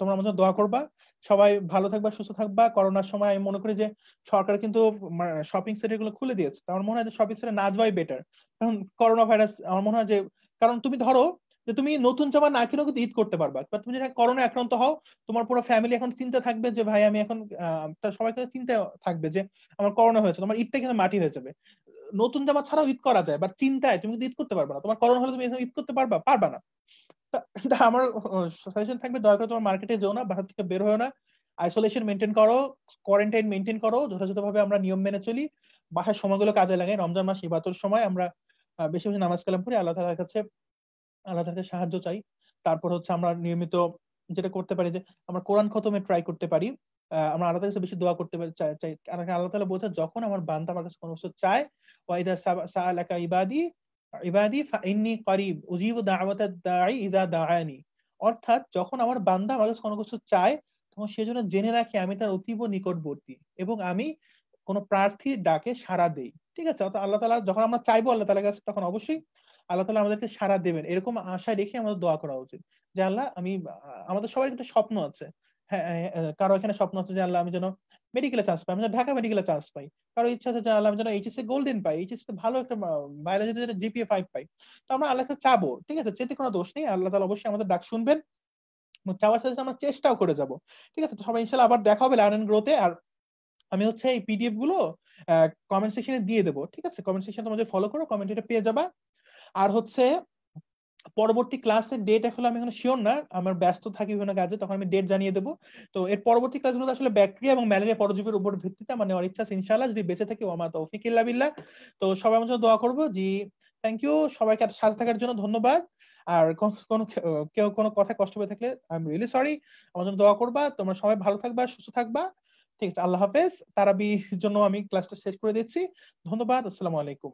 তোমরা আমাদের দোয়া করবা, সবাই ভালো থাকবা, সুস্থ থাকবা। করোনার সময় আমি মনে করি যে সরকার কিন্তু শপিং সেন্টার গুলো খুলে দিয়েছে, তো আমার মনে হয় যে শপিং সেন্টার না যাওয়াই বেটার। কারণ করোনা ভাইরাস আমার মনে হয় যে, কারণ তুমি ধরো যে তুমি নতুন জামা না কিনেও কিন্তু ঈদ করতে পারবা, বাট তুমি যেটা করোনা আক্রান্ত হও, তোমার পুরো ফ্যামিলি এখন চিন্তা থাকবে যে ভাই আমি এখন সবাইকে চিন্তা থাকবে যে আমার করোনা হয়েছে, তোমার ঈদটা কিন্তু মাটি হয়ে যাবে। নতুন জামা ছাড়াও ঈদ করা যায়, বাট চিন্তায় তুমি কিন্তু ঈদ করতে পারবে না। তোমার করোনা হলে তুমি ঈদ করতে পারবা না। তা আমার সাজেশন থাকবে, দয়া করে তোমার মার্কেটে যেও না, বাসা থেকে বের হয়েও না, আইসোলেশন মেনটেন করো, কোয়ারেন্টাইন মেনটেন করো, যথাযথভাবে আমরা নিয়ম মেনে চলি, বাসার সময়গুলো কাজে লাগাই। রমজান মাস ইবাদতের সময় আমরা বেশি বেশি নামাজ কালাম করি, আল্লাহ তাআলার কাছে সাহায্য চাই। তারপর হচ্ছে আমরা নিয়মিত যেটা করতে পারি যে আমরা কোরআন খতমে ট্রাই করতে পারি, আমরা আল্লাহ তাআলার কাছে বেশি দোয়া করতে পারি, চাই। কারণ আল্লাহ তাআলা বলছে যখন আমার বান্দা আমার কাছে কোনো কিছু চায়, ওয়াইদা সাআলাকা ইবাদি ইবাদি ফাইন্নী করিব উজিবু দাওয়াতাদ দাঈ ইযা দাআনি। অর্থাৎ যখন আমার বান্দা আমার কাছে কোনো কিছু চায়, তখন সে যেন জেনে রাখে আমি তার অতীব নিকটবর্তী এবং আমি কোন প্রার্থীর ডাকে সাড়া দেই। ঠিক আছে, অর্থাৎ আল্লাহ তাআলা যখন আমরা চাইবো আল্লাহ তাআলার কাছে, তখন অবশ্যই আল্লাহ তাআলা আমাদেরকে সাড়া দেবেন, এরকম আশা রেখে আমাদের দোয়া করা উচিত যে আল্লাহ আমি, আমাদের সবার একটা স্বপ্ন আছে। হ্যাঁ, কারো এখানে স্বপ্ন আছে যে আল্লাহ আমি যেন মেডিকেলে চান্স পাই, আমি যেন ঢাকা মেডিকেলে চান্স পাই। কারো ইচ্ছা আছে যে আল্লাহ আমি যেন এইচএসসি গোল্ডেন পাই, এইচএসসি ভালো একটা বায়োলজিতে যেন জিপিএ 5 পাই। তো আমরা আল্লাহকে চাবো, ঠিক আছে, চেতে কোনো দোষ নেই, আল্লাহ তাআলা অবশ্যই আমাদের ডাক শুনবেন। চাওয়ার সাথে সাথে আমরা চেষ্টাও করে যাব। ঠিক আছে, তো সবাই ইনশাআল্লাহ আবার দেখা হবে লার্ন এন্ড গ্রোতে। আর আমি হচ্ছে এই পিডিএফ গুলো কমেন্ট সেকশনে দিয়ে দেবো। ঠিক আছে, কমেন্ট সেকশন তোমাদের ফলো করো, কমেন্ট এটা পেয়ে যাবা। আর হচ্ছে পরবর্তী ক্লাসের ডেট এখন আমি এখন শিওর না, আমার ব্যস্ত থাকি বিভিন্ন কাজে, তখন আমি ডেট জানিয়ে দেবো। তো এর পরবর্তী ক্লাসগুলো আসলে ব্যাকটেরিয়া এবং ম্যালেরিয়া পরজীবীর উপর ভিত্তিতে মানে নেওয়ার ইচ্ছা আছে ইনশাআল্লাহ, যদি বেঁচে থাকি, ওমা তৌফিক ইল্লা বিল্লাহ। তো সবাই আমার জন্য দোয়া করবো জি। থ্যাংক ইউ সবাইকে সাথে থাকার জন্য, ধন্যবাদ। আর কেউ কোনো কথা কষ্ট পেয়ে থাকলে আই এম রিয়েলি সরি। আমার জন্য দোয়া করবা, তোমরা সবাই ভালো থাকবা, সুস্থ থাকবা। ঠিক আছে, আল্লাহ হাফেজ। তারাবির জন্য আমি ক্লাসটা শেষ করে দিচ্ছি। ধন্যবাদ, আসসালামু আলাইকুম।